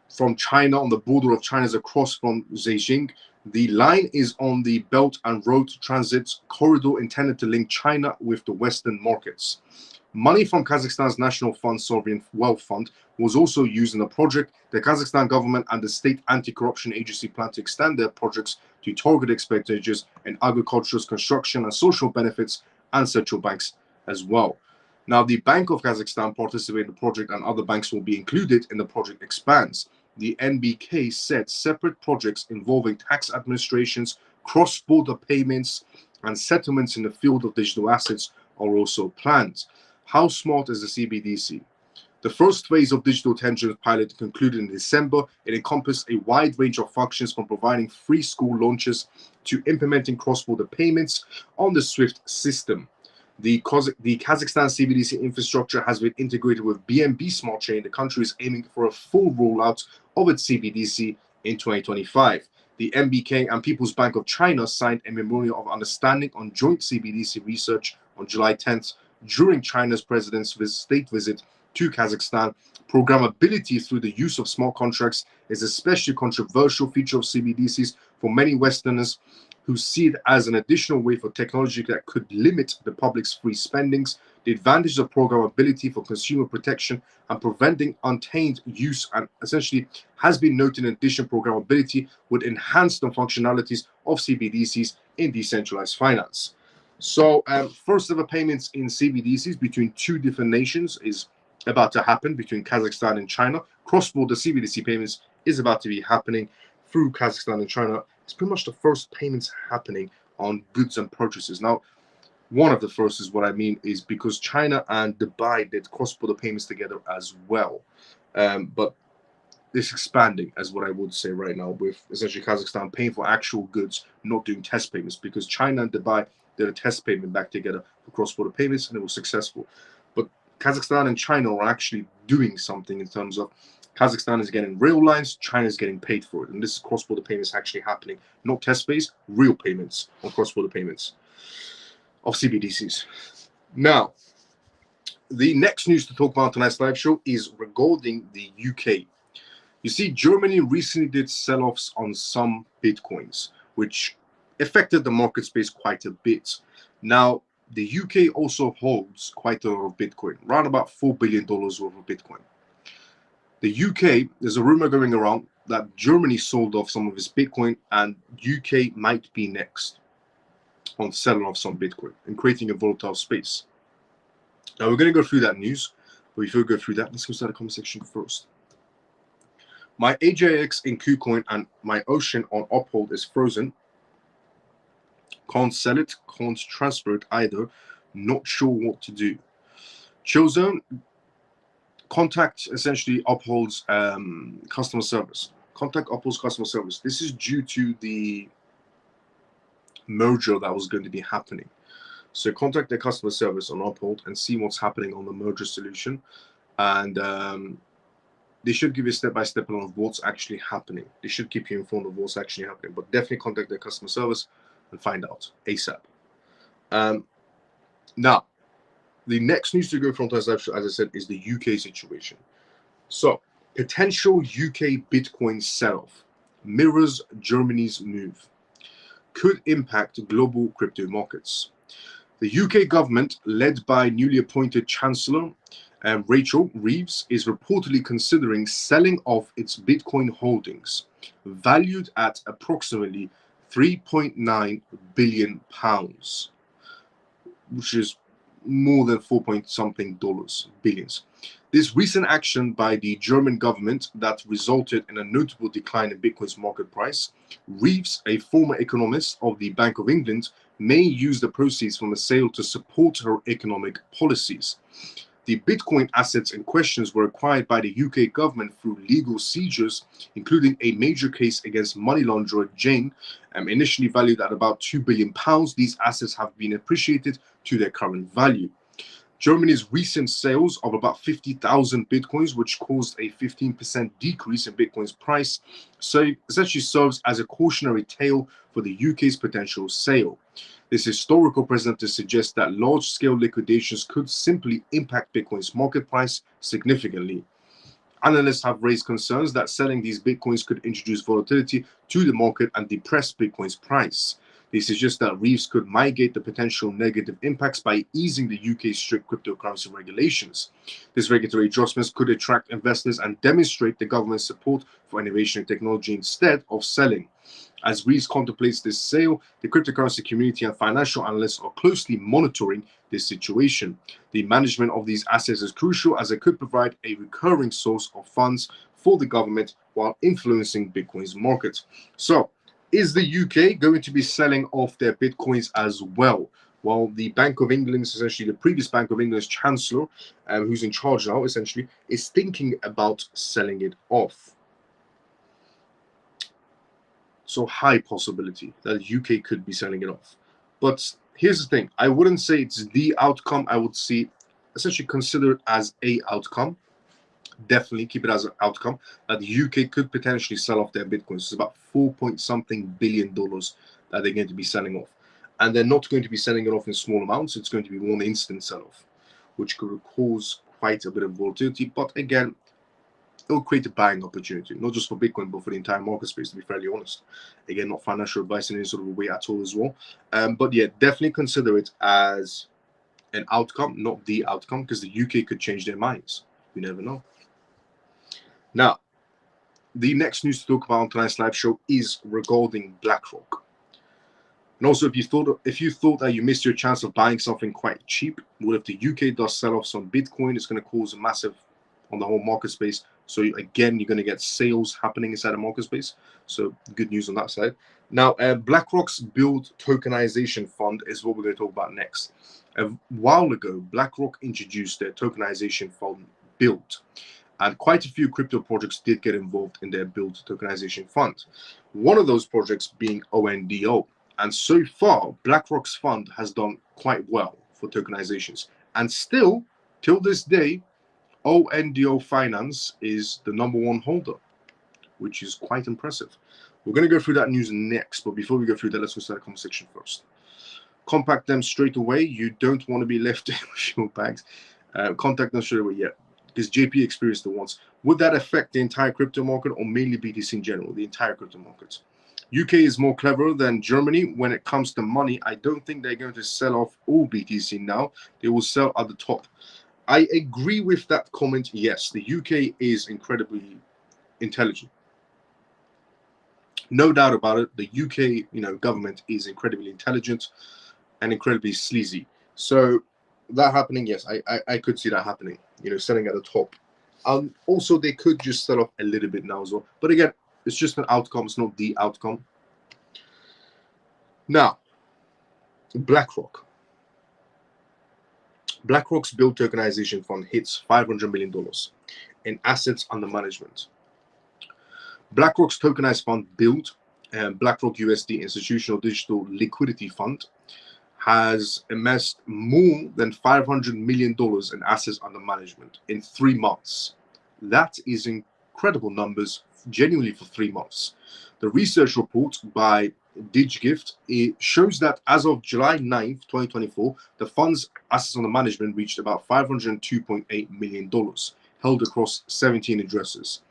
from China on the border of China's across from Beijing. The line is on the Belt and Road Transit corridor intended to link China with the Western markets. Money from Kazakhstan's National Fund Sovereign Wealth Fund was also used in the project. The Kazakhstan government and the state anti-corruption agency plan to extend their projects to target expenditures in agriculture, construction, and social benefits, and central banks as well. Now, the Bank of Kazakhstan participated in the project, and other banks will be included in the project expands. The NBK said separate projects involving tax administrations, cross-border payments, and settlements in the field of digital assets are also planned. How smart is the CBDC? The first phase of digital tender pilot concluded in December. It encompassed a wide range of functions from providing free school launches to implementing cross-border payments on the SWIFT system. The Kazakhstan CBDC infrastructure has been integrated with BNB Smart Chain. The country is aiming for a full rollout of its CBDC in 2025. The MBK and People's Bank of China signed a memorandum of understanding on joint CBDC research on July 10th during China's president's state visit to Kazakhstan. Programmability through the use of smart contracts is a especially controversial feature of CBDCs for many Westerners who see it as an additional way for technology that could limit the public's free spendings. The advantages of programmability for consumer protection and preventing untainted use and essentially has been noted. In addition, programmability would enhance the functionalities of CBDCs in decentralized finance. So first ever payments in CBDCs between two different nations is about to happen between Kazakhstan and China. Cross-border CBDC payments is about to be happening through Kazakhstan and China. It's pretty much the first payments happening on goods and purchases. Now, one of the first is what I mean is because China and Dubai did cross-border payments together as well. But it's expanding, as what I would say right now, with essentially Kazakhstan paying for actual goods, not doing test payments, because China and Dubai did a test payment back together for cross-border payments, and it was successful. But Kazakhstan and China are actually doing something in terms of Kazakhstan is getting rail lines, China is getting paid for it. And this is cross-border payments actually happening, not test phase, real payments on cross-border payments of CBDCs. Now, the next news to talk about tonight's live show is regarding the UK. You see, Germany recently did sell-offs on some Bitcoins, which affected the market space quite a bit. Now, the UK also holds quite a lot of Bitcoin, around about $4 billion worth of Bitcoin. The UK, there's a rumor going around that Germany sold off some of its Bitcoin, and UK might be next on selling off some Bitcoin and creating a volatile space. Now, we're going to go through that news, but before we go through that, let's go start the comment section first. My AJX in KuCoin and my Ocean on Uphold is frozen. Can't sell it, can't transfer it either. Not sure what to do. Chillzone, contact essentially Uphold's customer service. Contact Uphold's customer service. This is due to the merger that was going to be happening. So contact their customer service on Uphold and see what's happening on the merger solution. And they should give you a step-by-step on what's actually happening. They should keep you informed of what's actually happening. But definitely contact their customer service and find out ASAP. Now, the next news to go from as I said, is the UK situation. So, potential UK Bitcoin sell-off mirrors Germany's move. Could impact global crypto markets. The UK government, led by newly appointed Chancellor Rachel Reeves, is reportedly considering selling off its Bitcoin holdings, valued at approximately £3.9 billion, which is more than 4-point-something billions. This recent action by the German government that resulted in a notable decline in Bitcoin's market price. Reeves, a former economist of the Bank of England, may use the proceeds from the sale to support her economic policies. The Bitcoin assets in questions were acquired by the UK government through legal seizures, including a major case against money launderer Jane. Initially valued at about £2 billion, these assets have been appreciated to their current value. Germany's recent sales of about 50,000 bitcoins, which caused a 15% decrease in Bitcoin's price, so essentially serves as a cautionary tale for the UK's potential sale. This historical precedent suggests that large-scale liquidations could simply impact Bitcoin's market price significantly. Analysts have raised concerns that selling these Bitcoins could introduce volatility to the market and depress Bitcoin's price. They suggest that Reeves could mitigate the potential negative impacts by easing the UK's strict cryptocurrency regulations. These regulatory adjustments could attract investors and demonstrate the government's support for innovation and technology instead of selling. As Reeves contemplates this sale, the cryptocurrency community and financial analysts are closely monitoring this situation. The management of these assets is crucial as it could provide a recurring source of funds for the government while influencing Bitcoin's market. So, is the UK going to be selling off their Bitcoins as well? Well, the Bank of England, essentially the previous Bank of England's Chancellor, who's in charge now, essentially, is thinking about selling it off. So high possibility that the UK could be selling it off. But here's the thing. I wouldn't say it's the outcome. I would say essentially consider it as a outcome. Definitely keep it as an outcome that the UK could potentially sell off their Bitcoins. It's about $4.something billion that they're going to be selling off. And they're not going to be selling it off in small amounts. It's going to be one instant sell-off, which could cause quite a bit of volatility. But again, it'll create a buying opportunity, not just for Bitcoin, but for the entire market space, to be fairly honest. Again, not financial advice in any sort of a way at all as well. But yeah, definitely consider it as an outcome, not the outcome, because the UK could change their minds. You never know. Now, the next news to talk about on tonight's live show is regarding BlackRock. And also, if you thought that you missed your chance of buying something quite cheap, well, if the UK does sell off some Bitcoin, it's going to cause a massive on the whole market space. So again, you're going to get sales happening inside the market space. So good news on that side. Now, BlackRock's Build tokenization fund is what we're going to talk about next. A while ago, BlackRock introduced their tokenization fund Build, and quite a few crypto projects did get involved in their Build tokenization fund. One of those projects being ONDO. And so far, BlackRock's fund has done quite well for tokenizations. And still, till this day, ONDO Finance is the #1 holder, which is quite impressive. We're going to go through that news next, but before we go through that, let's go to the comment section first. Contact them straight away. You don't want to be left with your bags. Contact them straight away, yeah, because JP experienced it once. Would that affect the entire crypto market or mainly BTC in general, the entire crypto market? UK is more clever than Germany when it comes to money. I don't think they're going to sell off all BTC now. They will sell at the top. I agree with that comment. Yes, the UK is incredibly intelligent. No doubt about it. The UK, government is incredibly intelligent and incredibly sleazy. So that happening, yes, I could see that happening. Selling at the top. Also, they could just sell off a little bit now as well. But again, it's just an outcome. It's not the outcome. Now, BlackRock. BlackRock's Build tokenization fund hits $500 million in assets under management. BlackRock's tokenized fund Build, BlackRock USD Institutional Digital Liquidity Fund, has amassed more than $500 million in assets under management in 3 months. That is incredible numbers, genuinely, for 3 months. The research report by DigGift, it shows that as of July 9th, 2024, the fund's assets under management reached about $502.8 million, held across 17 addresses.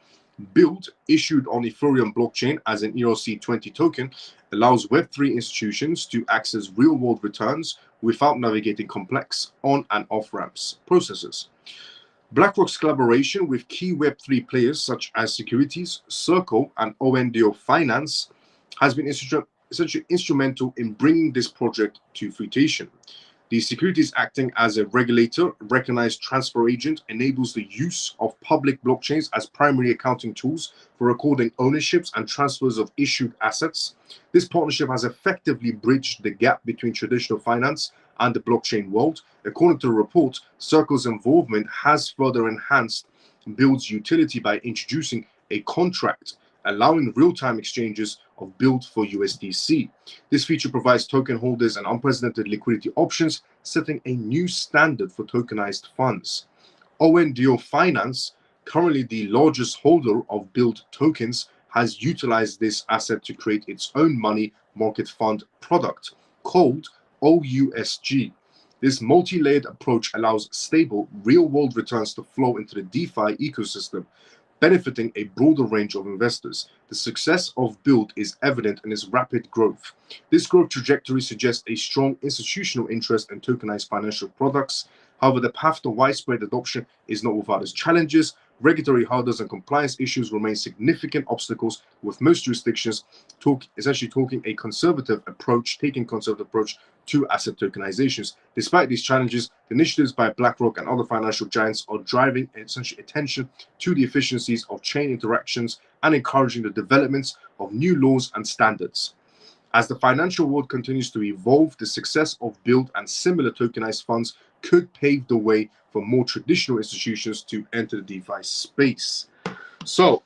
Build, issued on Ethereum blockchain as an ERC20 token, allows Web3 institutions to access real-world returns without navigating complex on- and off-ramps processes. BlackRock's collaboration with key Web3 players such as Securities, Circle, and ONDO Finance has been essentially instrumental in bringing this project to fruition. The Securities acting as a regulator, recognized transfer agent, enables the use of public blockchains as primary accounting tools for recording ownerships and transfers of issued assets. This partnership has effectively bridged the gap between traditional finance and the blockchain world. According to the report, Circle's involvement has further enhanced Build's utility by introducing a contract allowing real-time exchanges of Build for USDC. This feature provides token holders an unprecedented liquidity options, setting a new standard for tokenized funds. E102 Finance, currently the largest holder of Build tokens, has utilized this asset to create its own money market fund product called OUSG. This multi-layered approach allows stable, real-world returns to flow into the DeFi ecosystem, benefiting a broader range of investors. The success of Build is evident in its rapid growth. This growth trajectory suggests a strong institutional interest in tokenized financial products. However, the path to widespread adoption is not without its challenges. Regulatory hurdles and compliance issues remain significant obstacles, with most jurisdictions taking a conservative approach to asset tokenizations. Despite these challenges, initiatives by BlackRock and other financial giants are driving essentially attention to the efficiencies of chain interactions and encouraging the developments of new laws and standards. As the financial world continues to evolve, the success of Build and similar tokenized funds could pave the way for more traditional institutions to enter the DeFi space. So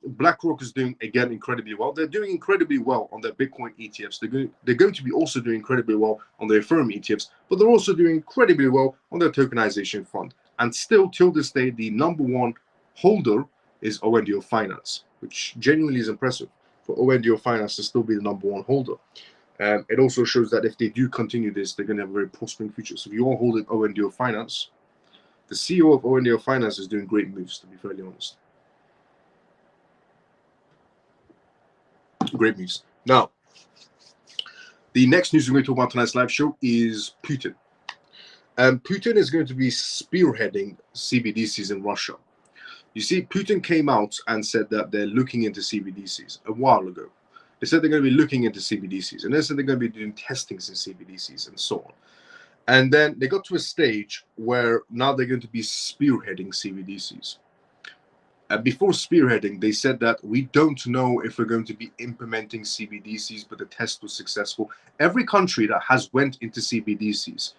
BlackRock is doing, again, incredibly well. They're doing incredibly well on their Bitcoin ETFs. They're going to be also doing incredibly well on their Ethereum ETFs, but they're also doing incredibly well on their tokenization fund. And still, till this day, the number one holder is E102 Finance, which genuinely is impressive for E102 Finance to still be the number one holder. It also shows that if they do continue this, they're going to have a very prospering future. So if you are holding E102 Finance, the CEO of E102 Finance is doing great moves, to be fairly honest. Great news. Now, the next news we're going to talk about tonight's live show is Putin. Putin is going to be spearheading CBDCs in Russia. You see, Putin came out and said that they're looking into CBDCs a while ago. They said they're going to be looking into CBDCs, and they said they're going to be doing testings in CBDCs and so on. And then they got to a stage where now they're going to be spearheading CBDCs. Before spearheading, they said that we don't know if we're going to be implementing CBDCs, but the test was successful. Every country that has went into CBDCs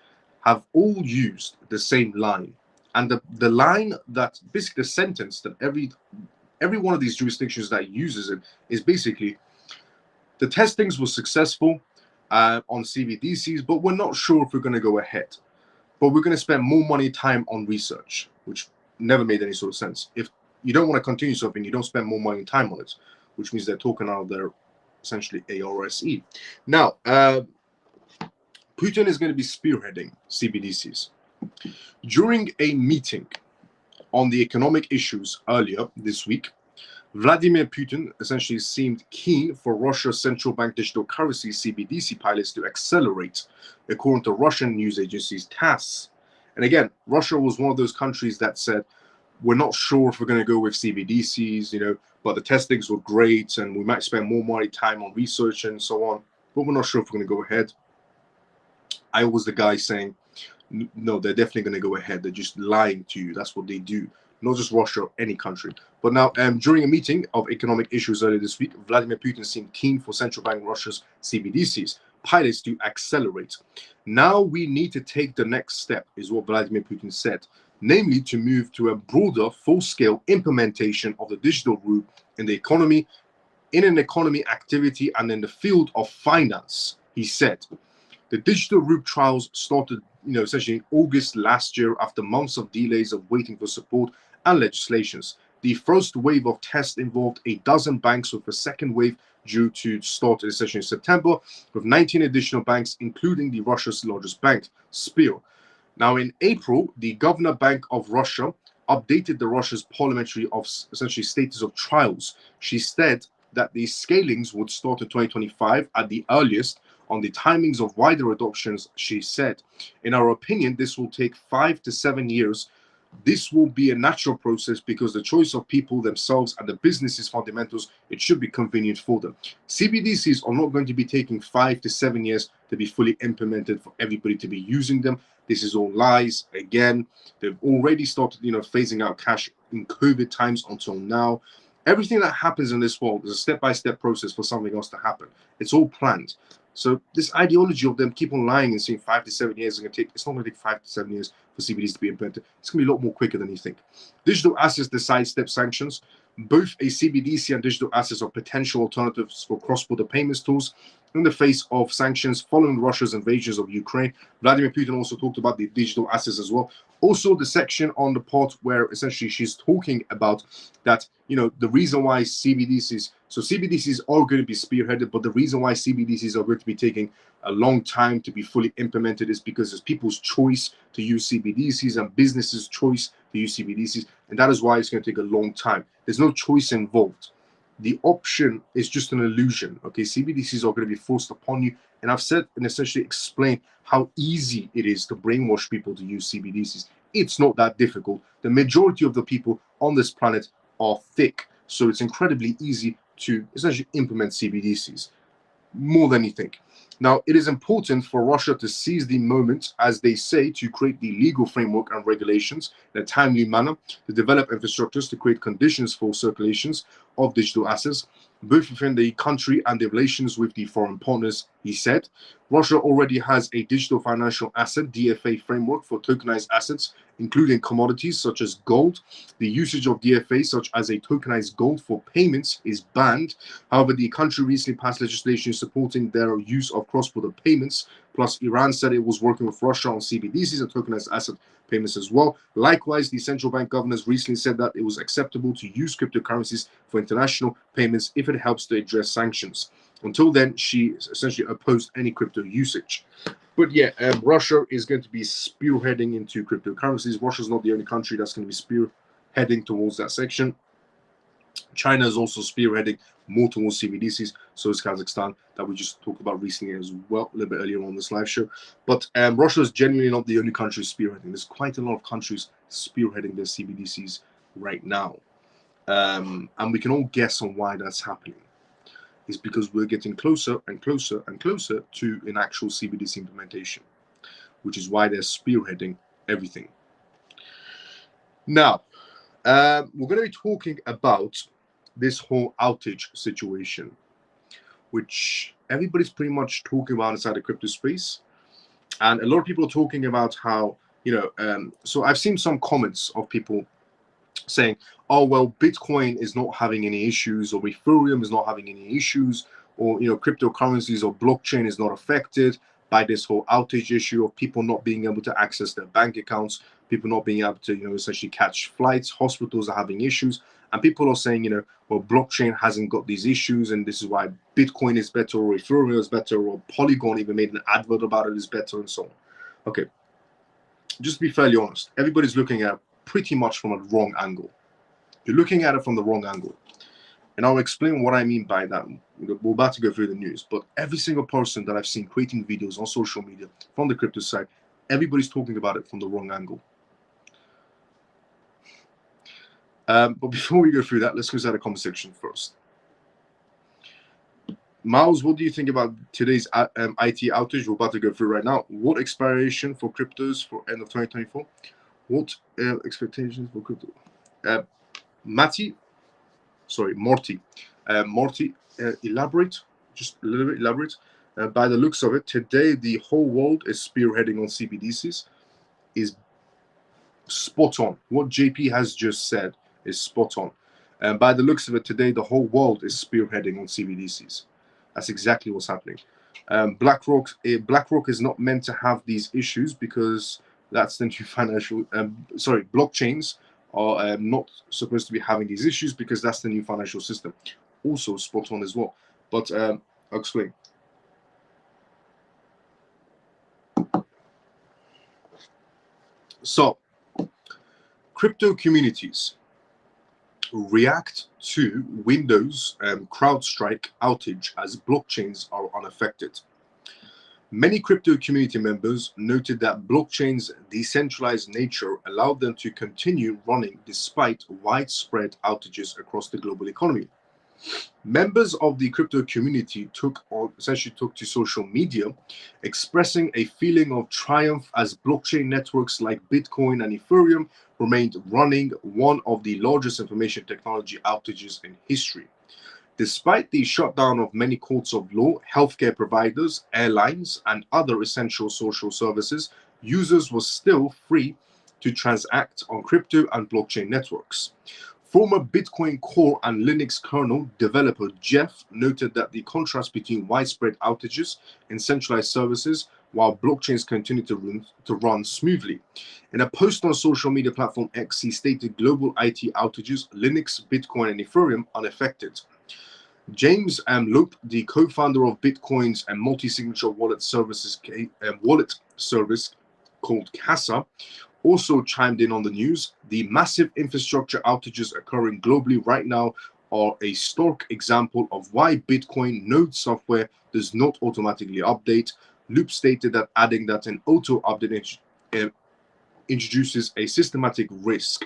have all used the same line. And the line that, basically the sentence that every one of these jurisdictions that uses it is basically, the testings were successful on CBDCs, but we're not sure if we're going to go ahead. But we're going to spend more money, time on research, which never made any sort of sense. If you don't want to continue something, you don't spend more money and time on it, which means they're talking out of their essentially ARSE. Now, Putin is going to be spearheading CBDCs. During a meeting on the economic issues earlier this week, Vladimir Putin essentially seemed keen for Russia's central bank digital currency CBDC pilots to accelerate, according to Russian news agencies TASS. And again, Russia was one of those countries that said, we're not sure if we're going to go with CBDCs, but the testings were great and we might spend more money, time on research and so on, but we're not sure if we're going to go ahead. I was the guy saying, no, they're definitely going to go ahead. They're just lying to you. That's what they do. Not just Russia, any country. But now, during a meeting of economic issues earlier this week, Vladimir Putin seemed keen for central bank Russia's CBDCs pilots to accelerate. Now we need to take the next step, is what Vladimir Putin said, namely to move to a broader, full-scale implementation of the digital route in the economy, in an economy activity, and in the field of finance, he said. The digital route trials started, essentially in August last year after months of delays of waiting for support and legislations. The first wave of tests involved a dozen banks, with a second wave due to start essentially in September, with 19 additional banks, including the Russia's largest bank, Sber. Now, in April, the Governor Bank of Russia updated the Russia's parliamentary of essentially status of trials. She said that the scalings would start in 2025 at the earliest. On the timings of wider adoptions, she said, in our opinion, this will take 5 to 7 years. This will be a natural process because the choice of people themselves and the business's fundamentals, it should be convenient for them. CBDCs are not going to be taking 5 to 7 years to be fully implemented for everybody to be using them. This is all lies. Again, they've already started, phasing out cash in COVID times until now. Everything that happens in this world is a step-by-step process for something else to happen. It's all planned. So this ideology of them keep on lying and saying 5 to 7 years is going to take, it's not going to take 5 to 7 years for CBDCs to be implemented. It's going to be a lot more quicker than you think. Digital assets that sidestep sanctions. Both a CBDC and digital assets are potential alternatives for cross-border payments tools in the face of sanctions following Russia's invasions of Ukraine. Vladimir Putin also talked about the digital assets as well. Also, the section on the part where essentially she's talking about that, the reason why CBDCs, so CBDCs are going to be spearheaded, but the reason why CBDCs are going to be taking a long time to be fully implemented is because it's people's choice to use CBDCs and businesses' choice to use CBDCs, and that is why it's going to take a long time. There's no choice involved. The option is just an illusion. Okay, CBDCs are going to be forced upon you, and I've said and essentially explained how easy it is to brainwash people to use CBDCs. It's not that difficult. The majority of the people on this planet are thick, so it's incredibly easy to essentially implement CBDCs more than you think. Now, it is important for Russia to seize the moment, as they say, to create the legal framework and regulations in a timely manner, to develop infrastructures to create conditions for circulations of digital assets, both within the country and the relations with the foreign partners, he said. Russia already has a digital financial asset, DFA framework for tokenized assets, including commodities such as gold. The usage of DFA, such as a tokenized gold for payments, is banned. However, the country recently passed legislation supporting their use of cross-border payments. Plus, Iran said it was working with Russia on CBDCs and tokenized asset payments as well. Likewise, the central bank governors recently said that it was acceptable to use cryptocurrencies for international payments if it helps to address sanctions. Until then, she essentially opposed any crypto usage. But yeah, Russia is going to be spearheading into cryptocurrencies. Russia's not the only country that's going to be spearheading towards that section. China is also spearheading more towards CBDCs. So is Kazakhstan, that we just talked about recently as well, a little bit earlier on this live show. But Russia is genuinely not the only country spearheading. There's quite a lot of countries spearheading their CBDCs right now. And we can all guess on why that's happening. Is because we're getting closer and closer and closer to an actual CBDC implementation, which is why they're spearheading everything. Now, we're going to be talking about this whole outage situation, which everybody's pretty much talking about inside the crypto space. And a lot of people are talking about how, so I've seen some comments of people saying, oh, well, Bitcoin is not having any issues, or Ethereum is not having any issues, or, cryptocurrencies or blockchain is not affected by this whole outage issue of people not being able to access their bank accounts, people not being able to, essentially catch flights, hospitals are having issues. And people are saying, well, blockchain hasn't got these issues, and this is why Bitcoin is better, or Ethereum is better, or Polygon even made an advert about it is better, and so on. Okay, just to be fairly honest, everybody's looking at it pretty much from a wrong angle. You're looking at it from the wrong angle. And I'll explain what I mean by that. We're about to go through the news, but every single person that I've seen creating videos on social media from the crypto side, everybody's talking about it from the wrong angle. But before we go through that, let's go to the comment section first. Miles, what do you think about today's IT outage we're about to go through right now? What expiration for cryptos for end of 2024? What expectations for crypto? Morty, elaborate, just a little bit elaborate. By the looks of it, today the whole world is spearheading on CBDCs. Is spot on. What JP has just said is spot on. And by the looks of it, today the whole world is spearheading on CBDCs. That's exactly what's happening. BlackRock is not meant to have these issues because that's the new financial. Blockchains are not supposed to be having these issues because that's the new financial system. Also spot on as well. But I'll explain. So, crypto communities react to Windows CrowdStrike outage as blockchains are unaffected. Many crypto community members noted that blockchain's decentralized nature allowed them to continue running despite widespread outages across the global economy. Members of the crypto community took to social media, expressing a feeling of triumph as blockchain networks like Bitcoin and Ethereum remained running one of the largest information technology outages in history. Despite the shutdown of many courts of law, healthcare providers, airlines, and other essential social services, users were still free to transact on crypto and blockchain networks. Former Bitcoin Core and Linux kernel developer Jeff noted that the contrast between widespread outages in centralized services while blockchains continue to run smoothly. In a post on social media platform X, he stated global IT outages, Linux, Bitcoin, and Ethereum unaffected. James Lope, the co-founder of Bitcoin's and multi-signature wallet service called Casa, also chimed in on the news. The massive infrastructure outages occurring globally right now are a stark example of why Bitcoin node software does not automatically update. Loop stated that adding that an auto update introduces a systematic risk.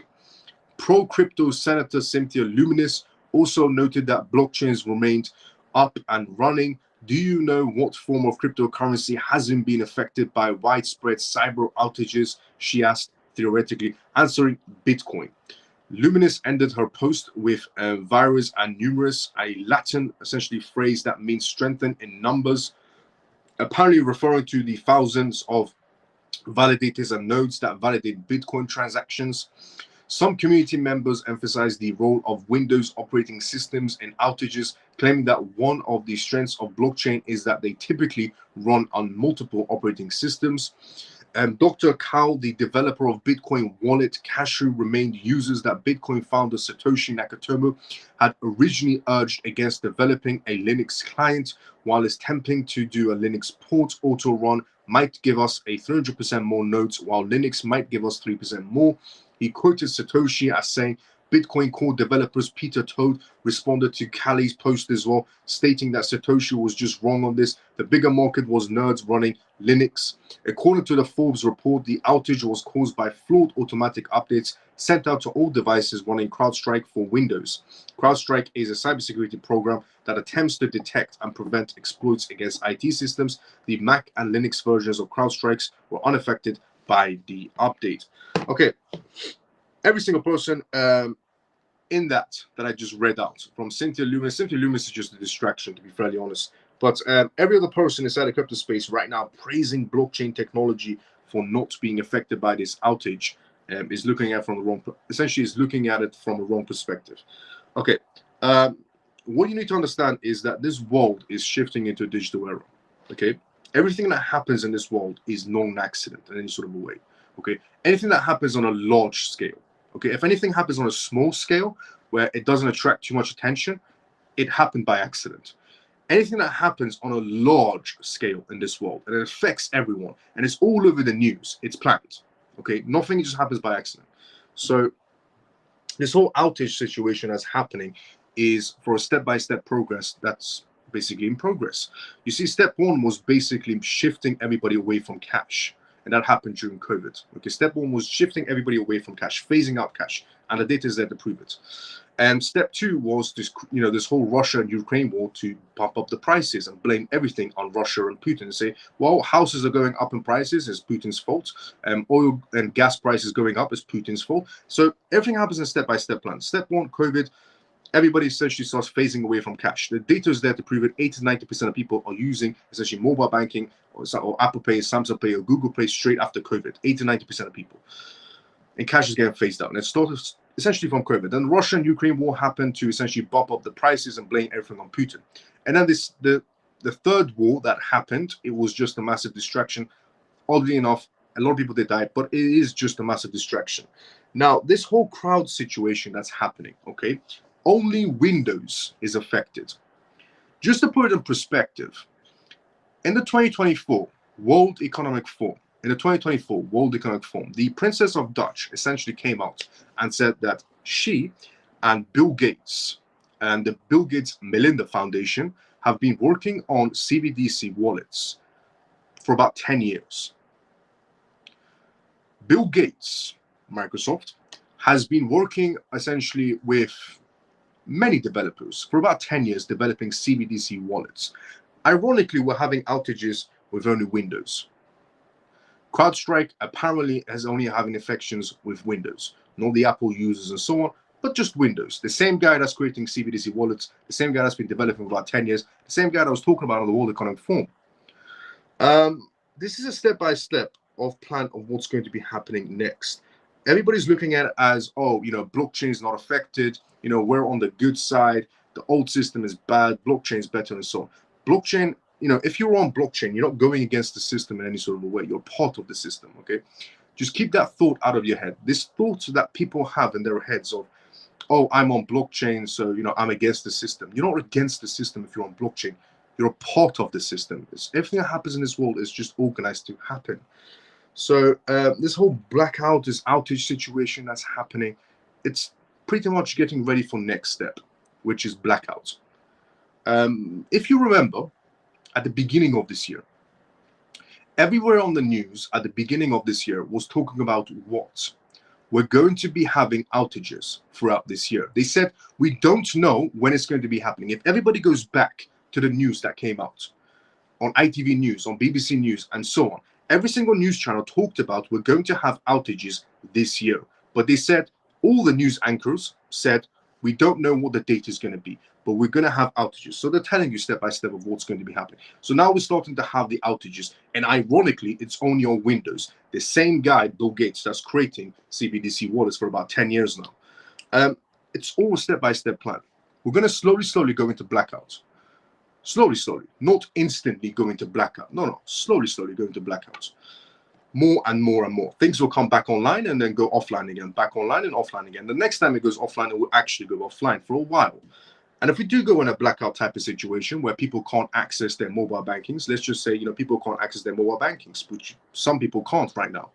Pro-crypto Senator Cynthia Luminis also noted that blockchains remained up and running. Do you know what form of cryptocurrency hasn't been affected by widespread cyber outages? She asked, theoretically, answering Bitcoin. Luminis ended her post with virus and numerous, a Latin essentially phrase that means strengthen in numbers, apparently referring to the thousands of validators and nodes that validate Bitcoin transactions. Some community members emphasized the role of Windows operating systems in outages, claiming that one of the strengths of blockchain is that they typically run on multiple operating systems. Dr. Kao, the developer of Bitcoin wallet Cashew, remained users that Bitcoin founder Satoshi Nakamoto had originally urged against developing a Linux client, while attempting to do a Linux port auto run might give us a 300% more nodes, while Linux might give us 3% more. He quoted Satoshi as saying, Bitcoin core developers Peter Toad responded to Kali's post as well, stating that Satoshi was just wrong on this. The bigger market was nerds running Linux. According to the Forbes report, the outage was caused by flawed automatic updates sent out to all devices running CrowdStrike for Windows. CrowdStrike is a cybersecurity program that attempts to detect and prevent exploits against IT systems. The Mac and Linux versions of CrowdStrikes were unaffected by the update. Okay, every single person in that I just read out from Cynthia Lumis. Cynthia Lumis is just a distraction, to be fairly honest. But every other person inside the crypto space right now praising blockchain technology for not being affected by this outage is looking at it from the wrong, essentially is looking at it from a wrong perspective. Okay, what you need to understand is that this world is shifting into a digital era. Okay, everything that happens in this world is not an accident in any sort of a way. Okay, anything that happens on a large scale. Okay, if anything happens on a small scale where it doesn't attract too much attention, it happened by accident. Anything that happens on a large scale in this world and it affects everyone and it's all over the news, it's planned. Okay, nothing just happens by accident. So this whole outage situation that's happening is for a step-by-step progress that's basically in progress. You see, step one was basically shifting everybody away from cash. And that happened during COVID. Okay, step one was shifting everybody away from cash, phasing out cash, and the data is there to prove it. And step two was this, this whole Russia and Ukraine war to pump up the prices and blame everything on Russia and Putin and say, well, houses are going up in prices, it's Putin's fault. Oil and gas prices going up is Putin's fault. So everything happens in step-by-step plan. Step one, COVID. Everybody essentially starts phasing away from cash. The data is there to prove it. 80 to 90% of people are using essentially mobile banking or Apple Pay, Samsung Pay, or Google Pay straight after COVID. 80 to 90% of people. And cash is getting phased out. And it started essentially from COVID. Then the Russia and Ukraine war happened to essentially bump up the prices and blame everything on Putin. And then the third war that happened, it was just a massive distraction. Oddly enough, a lot of people did die, but it is just a massive distraction. Now, this whole crowd situation that's happening, okay, only Windows is affected. Just to put it in perspective, in the 2024 World Economic Forum, the Princess of Dutch essentially came out and said that she and Bill Gates and the Bill Gates Melinda Foundation have been working on CBDC wallets for about 10 years. Bill Gates, Microsoft, has been working essentially with many developers for about 10 years developing CBDC wallets. Ironically, we're having outages with only Windows. CrowdStrike apparently is only having infections with Windows, not the Apple users and so on. but just Windows. The same guy that's creating CBDC wallets, the same guy that's been developing for about 10 years, the same guy that was talking about on the World Economic Forum. This is a step-by-step of plan of what's going to be happening next. Everybody's looking at it as, oh, blockchain is not affected. We're on the good side. The old system is bad. Blockchain is better, and so on. Blockchain, if you're on blockchain, you're not going against the system in any sort of a way. You're part of the system, okay? Just keep that thought out of your head. This thought that people have in their heads of, oh, I'm on blockchain, so, I'm against the system. You're not against the system if you're on blockchain. You're a part of the system. Everything that happens in this world is just organized to happen. So this whole blackout, this outage situation that's happening, it's pretty much getting ready for next step, which is blackout. If you remember, at the beginning of this year, everywhere on the news at the beginning of this year was talking about what? We're going to be having outages throughout this year. They said, we don't know when it's going to be happening. If everybody goes back to the news that came out on ITV News, on BBC News, and so on, every single news channel talked about we're going to have outages this year. But they said, all the news anchors said, we don't know what the date is going to be, but we're going to have outages. So they're telling you step by step of what's going to be happening. So now we're starting to have the outages. And ironically, it's on your Windows. The same guy, Bill Gates, that's creating CBDC wallets for about 10 years now. It's all a step-by-step plan. We're going to slowly go into blackouts. Slowly, not instantly go into blackout. No, slowly go into blackouts. More and more and more. Things will come back online and then go offline again, back online and offline again. The next time it goes offline, it will actually go offline for a while. And if we do go in a blackout type of situation where people can't access their mobile bankings, let's just say, people can't access their mobile bankings, which some people can't right now.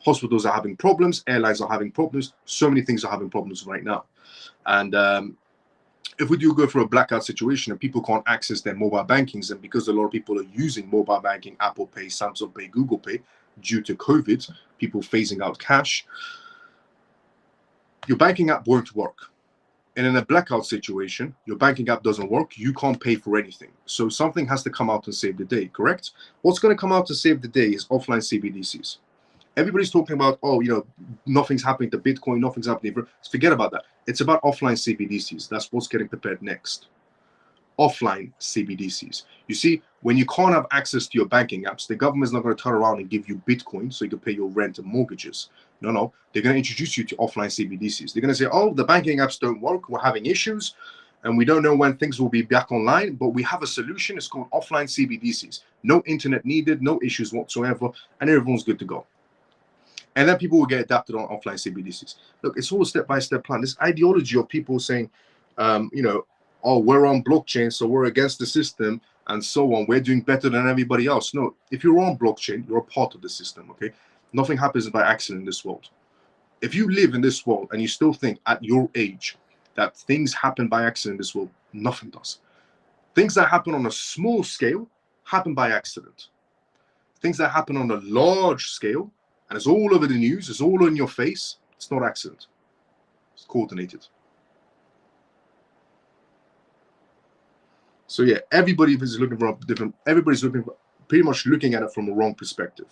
Hospitals are having problems, airlines are having problems, so many things are having problems right now. And if we do go for a blackout situation and people can't access their mobile bankings, and because a lot of people are using mobile banking, Apple Pay, Samsung Pay, Google Pay, due to COVID, people phasing out cash, your banking app won't work. And in a blackout situation, your banking app doesn't work, you can't pay for anything. So something has to come out and save the day, correct? What's going to come out to save the day is offline CBDCs. Everybody's talking about, oh, nothing's happening to Bitcoin, nothing's happening. Forget about that. It's about offline CBDCs. That's what's getting prepared next. Offline CBDCs. You see, when you can't have access to your banking apps, the government's not going to turn around and give you Bitcoin so you can pay your rent and mortgages. No. They're going to introduce you to offline CBDCs. They're going to say, oh, the banking apps don't work. We're having issues. And we don't know when things will be back online, but we have a solution. It's called offline CBDCs. No internet needed, no issues whatsoever, and everyone's good to go. And then people will get adapted on offline CBDCs. Look, it's all a step-by-step plan. This ideology of people saying, oh, we're on blockchain, so we're against the system, and so on. We're doing better than everybody else. No, if you're on blockchain, you're a part of the system, okay? Nothing happens by accident in this world. If you live in this world and you still think at your age that things happen by accident in this world, nothing does. Things that happen on a small scale happen by accident. Things that happen on a large scale, and it's all over the news, it's all in your face, it's not accident. It's coordinated. So yeah, everybody is looking for different. Everybody's pretty much looking at it from a wrong perspective.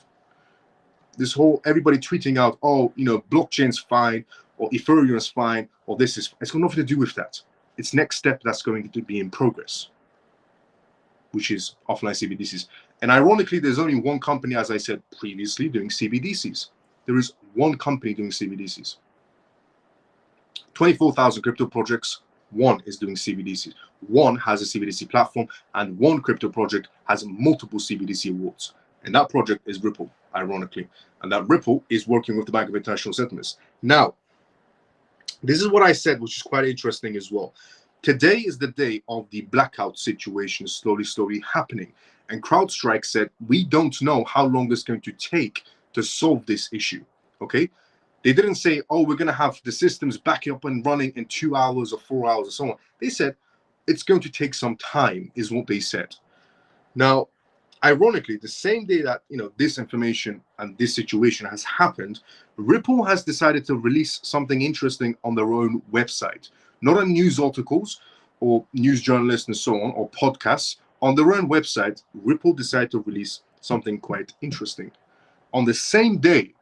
This whole everybody tweeting out, oh, blockchain's fine, or Ethereum's fine, or this is. It's got nothing to do with that. It's next step that's going to be in progress, which is offline CBDCs. And ironically, there's only one company, as I said previously, doing CBDCs. There is one company doing CBDCs. 24,000 crypto projects. One is doing CBDCs. One has a CBDC platform, and one crypto project has multiple CBDC awards. And that project is Ripple, ironically. And that Ripple is working with the Bank of International Settlements. Now, this is what I said, which is quite interesting as well. Today is the day of the blackout situation slowly happening. And CrowdStrike said, we don't know how long it's going to take to solve this issue, okay? They didn't say, oh, we're going to have the systems back up and running in 2 hours or 4 hours or so on. They said, it's going to take some time, is what they said. Now, ironically, the same day that, this information and this situation has happened, Ripple has decided to release something interesting on their own website. Not on news articles or news journalists and so on, or podcasts. On their own website, Ripple decided to release something quite interesting. On the same day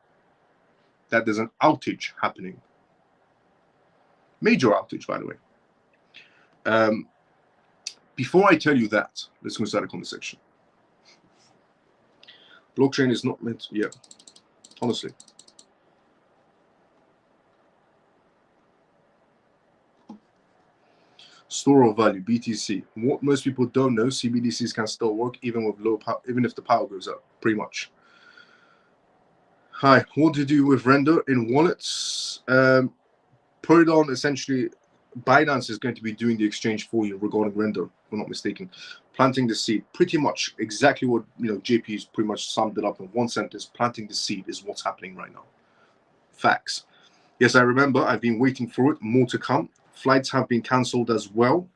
that there's an outage happening. Major outage, by the way. Before I tell you that, let's go start a conversation. Blockchain is not meant, yeah, honestly. Store of value, BTC. What most people don't know, CBDCs can still work even with low power, even if the power goes up, pretty much. Hi, what to do with render in wallets? Put it on, essentially, Binance is going to be doing the exchange for you regarding render, if I'm not mistaken. Planting the seed, pretty much exactly what JP's pretty much summed it up in one sentence. Planting the seed is what's happening right now. Facts. Yes, I remember. I've been waiting for it. More to come. Flights have been cancelled as well.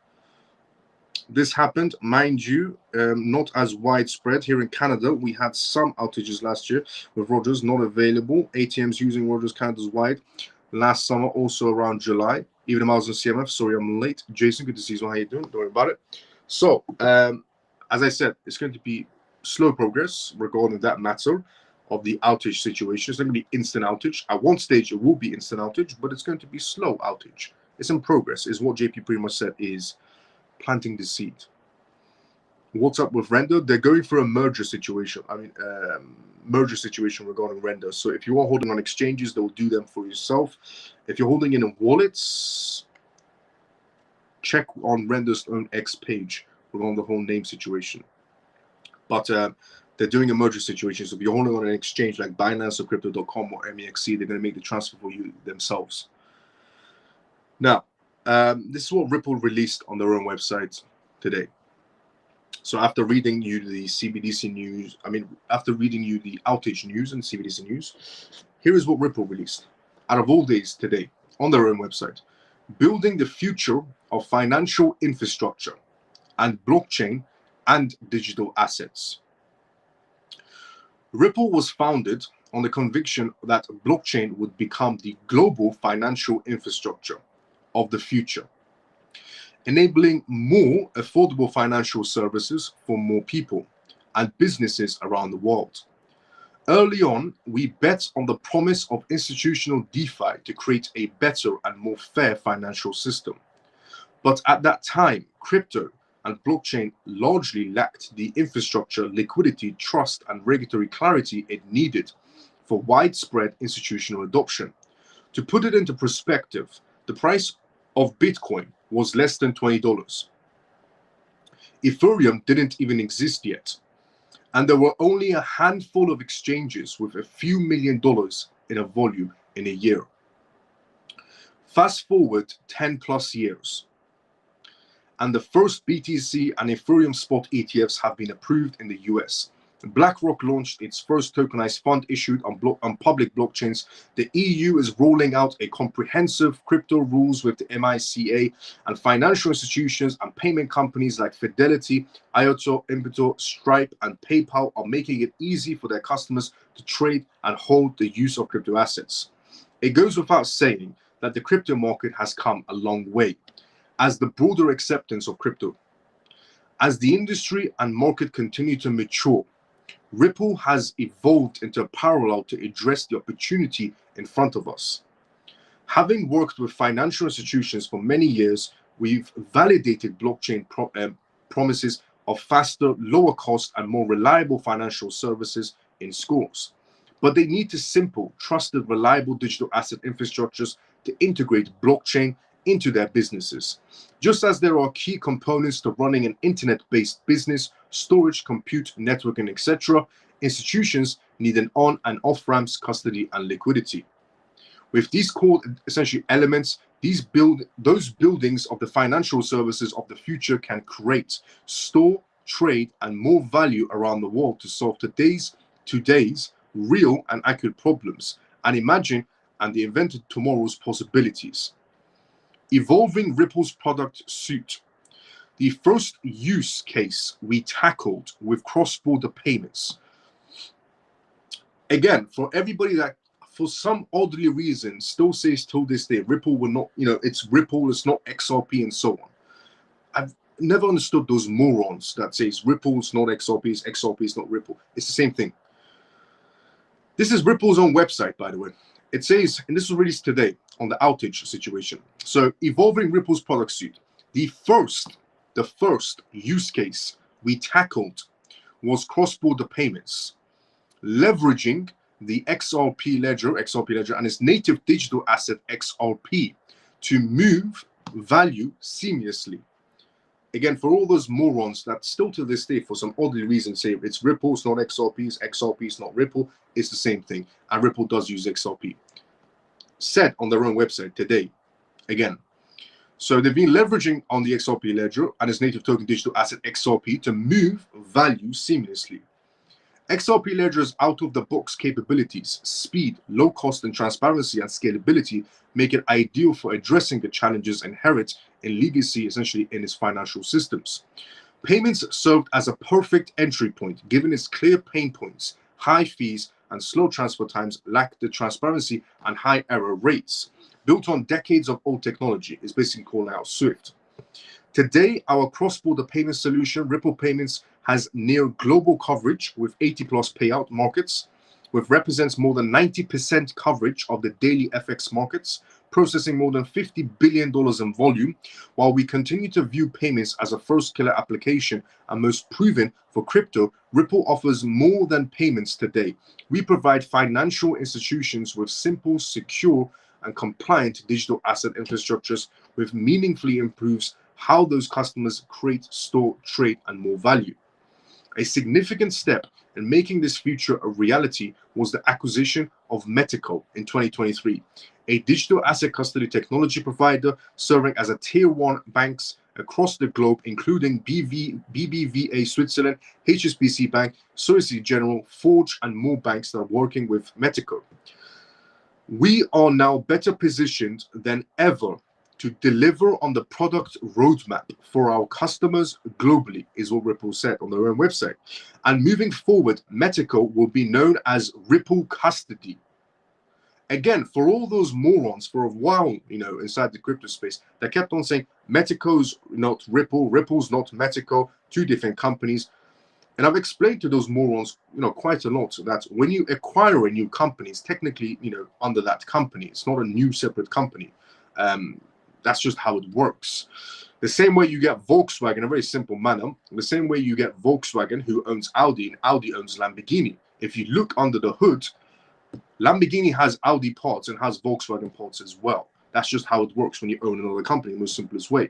This happened, mind you, not as widespread. Here in Canada, we had some outages last year with Rogers not available. ATMs using Rogers Canada's wide. Last summer, also around July. Even though I was on CMF, sorry I'm late. Jason, good to see you. How you doing? Don't worry about it. So, as I said, it's going to be slow progress regarding that matter of the outage situation. It's not going to be instant outage. At one stage, it will be instant outage, but it's going to be slow outage. It's in progress, is what JP pretty much said, is planting the seed. What's up with render? They're going for a merger situation. Merger situation regarding render. So if you are holding on exchanges, they'll do them for yourself. If you're holding in wallets, check on render's own X page regarding the whole name situation. But they're doing a merger situation. So if you're holding on an exchange like Binance or Crypto.com or MEXC, they're going to make the transfer for you themselves. Now, this is what Ripple released on their own website today. So after reading you the CBDC news, after reading you the outage news and CBDC news, here is what Ripple released. Out of all days today, on their own website, building the future of financial infrastructure and blockchain and digital assets. Ripple was founded on the conviction that blockchain would become the global financial infrastructure of the future, enabling more affordable financial services for more people and businesses around the world. Early on, we bet on the promise of institutional DeFi to create a better and more fair financial system. But at that time, crypto and blockchain largely lacked the infrastructure, liquidity, trust, and regulatory clarity it needed for widespread institutional adoption. To put it into perspective, the price of Bitcoin was less than $20. Ethereum didn't even exist yet, and there were only a handful of exchanges with a few $1 million in a volume in a year. Fast forward 10 plus years, and the first BTC and Ethereum spot ETFs have been approved in the US. BlackRock launched its first tokenized fund issued on public blockchains. The EU is rolling out a comprehensive crypto rules with the MiCA, and financial institutions and payment companies like Fidelity, IOTA, Impeto, Stripe, and PayPal are making it easy for their customers to trade and hold the use of crypto assets. It goes without saying that the crypto market has come a long way as the broader acceptance of crypto. As the industry and market continue to mature, Ripple has evolved into a parallel to address the opportunity in front of us. Having worked with financial institutions for many years, we've validated blockchain promises of faster, lower cost, and more reliable financial services in schools. But they need simple, trusted, reliable digital asset infrastructures to integrate blockchain into their businesses. Just as there are key components to running an internet-based business, storage, compute, networking, etc., institutions need an on and off ramps, custody, and liquidity. With these core essentially elements, those buildings of the financial services of the future can create, store, trade, and more value around the world to solve today's real and accurate problems, and imagine and invent tomorrow's possibilities. Evolving Ripple's product suite. The first use case we tackled with cross-border payments. Again, for everybody that for some oddly reason still says till this day, Ripple will not, it's Ripple, it's not XRP and so on. I've never understood those morons that says Ripple's not XRP, it's XRP, it's not Ripple. It's the same thing. This is Ripple's own website, by the way. It says, and this was released today, on the outage situation. So evolving Ripple's product suite. The first use case we tackled was cross-border payments, leveraging the XRP ledger and its native digital asset XRP to move value seamlessly. Again, for all those morons that still to this day, for some odd reason, say it's Ripple, it's not XRP, it's XRP, it's not Ripple, it's the same thing. And Ripple does use XRP. Said on their own website today, again. So they've been leveraging on the XRP ledger and its native token digital asset XRP to move value seamlessly. XRP Ledger's out-of-the-box capabilities, speed, low cost, and transparency and scalability make it ideal for addressing the challenges inherent in legacy, essentially in its financial systems. Payments served as a perfect entry point, given its clear pain points, high fees, and slow transfer times lack the transparency and high error rates. Built on decades of old technology, is basically called out SWIFT. Today, our cross-border payment solution, Ripple Payments, has near global coverage with 80+ payout markets, which represents more than 90% coverage of the daily FX markets, processing more than $50 billion in volume. While we continue to view payments as a first killer application and most proven for crypto, Ripple offers more than payments today. We provide financial institutions with simple, secure, and compliant digital asset infrastructures, which meaningfully improves how those customers create, store, trade, and more value. A significant step in making this future a reality was the acquisition of Metico in 2023, a digital asset custody technology provider serving as a tier 1 banks across the globe, including BBVA Switzerland, HSBC Bank, Societe Generale, Forge, and more banks that are working with Metico. We are now better positioned than ever to deliver on the product roadmap for our customers globally, is what Ripple said on their own website. And moving forward, Metico will be known as Ripple Custody. Again, for all those morons for a while, inside the crypto space, they kept on saying Metico's not Ripple, Ripple's not Metico, two different companies. And I've explained to those morons, quite a lot, that when you acquire a new company, it's technically, under that company. It's not a new separate company. That's just how it works. The same way you get Volkswagen in a very simple manner, the same way you get Volkswagen who owns Audi and Audi owns Lamborghini. If you look under the hood, Lamborghini has Audi parts and has Volkswagen parts as well. That's just how it works when you own another company in the most simplest way.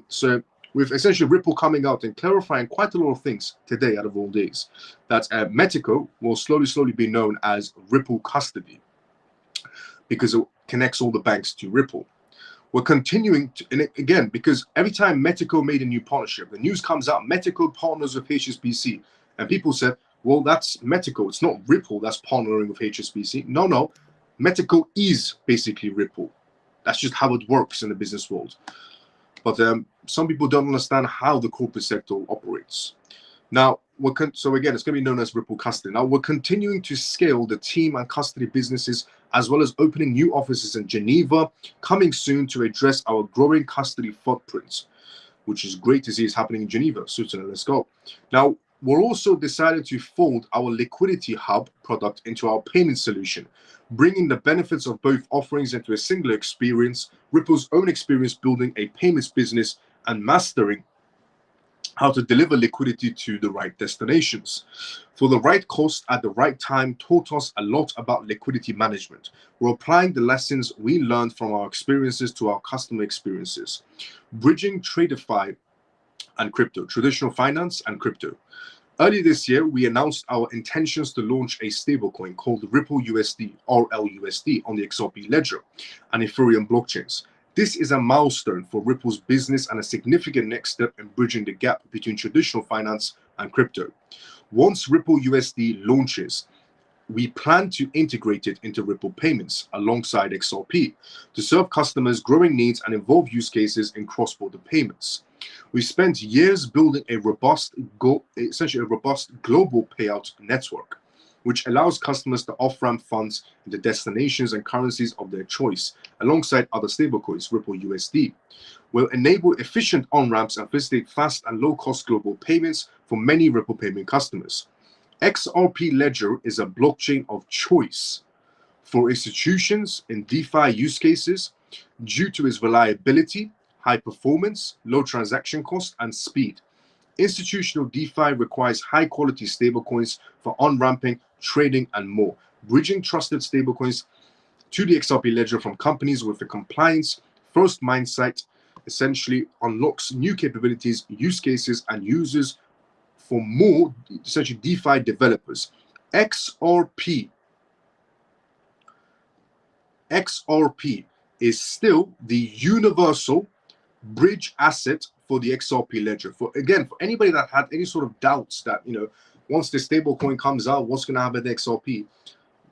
So with essentially Ripple coming out and clarifying quite a lot of things today out of all days, that Metico will slowly be known as Ripple Custody because it connects all the banks to Ripple. We're continuing to, and again, because every time Metico made a new partnership, the news comes out, Metico partners with HSBC. And people said, well, that's Metico. It's not Ripple that's partnering with HSBC. No. Metico is basically Ripple. That's just how it works in the business world. But some people don't understand how the corporate sector operates. Now, so again, it's going to be known as Ripple Custody. Now, we're continuing to scale the team and custody businesses, as well as opening new offices in Geneva, coming soon to address our growing custody footprints, which is great to see is happening in Geneva. Switzerland, let's go. Now, we're also decided to fold our liquidity hub product into our payment solution, bringing the benefits of both offerings into a single experience, Ripple's own experience building a payments business and mastering how to deliver liquidity to the right destinations. For the right cost at the right time taught us a lot about liquidity management. We're applying the lessons we learned from our experiences to our customer experiences. Bridging TradeFi and crypto, traditional finance and crypto. Earlier this year, we announced our intentions to launch a stablecoin called Ripple USD, RLUSD, on the XRP ledger and Ethereum blockchains. This is a milestone for Ripple's business and a significant next step in bridging the gap between traditional finance and crypto. Once Ripple USD launches, we plan to integrate it into Ripple Payments alongside XRP to serve customers' growing needs and evolve use cases in cross-border payments. We spent years building essentially a robust global payout network, which allows customers to off-ramp funds into destinations and currencies of their choice, alongside other stablecoins. Ripple USD will enable efficient on-ramps and facilitate fast and low-cost global payments for many Ripple payment customers. XRP Ledger is a blockchain of choice for institutions in DeFi use cases due to its reliability, high performance, low transaction cost, and speed. Institutional DeFi requires high-quality stablecoins for on-ramping, trading, and more. Bridging trusted stablecoins to the XRP ledger from companies with a compliance-first mindset essentially unlocks new capabilities, use cases, and users for more, essentially, DeFi developers. XRP is still the universal bridge asset for the XRP ledger. For anybody that had any sort of doubts that, once the stablecoin comes out, what's going to happen to XRP?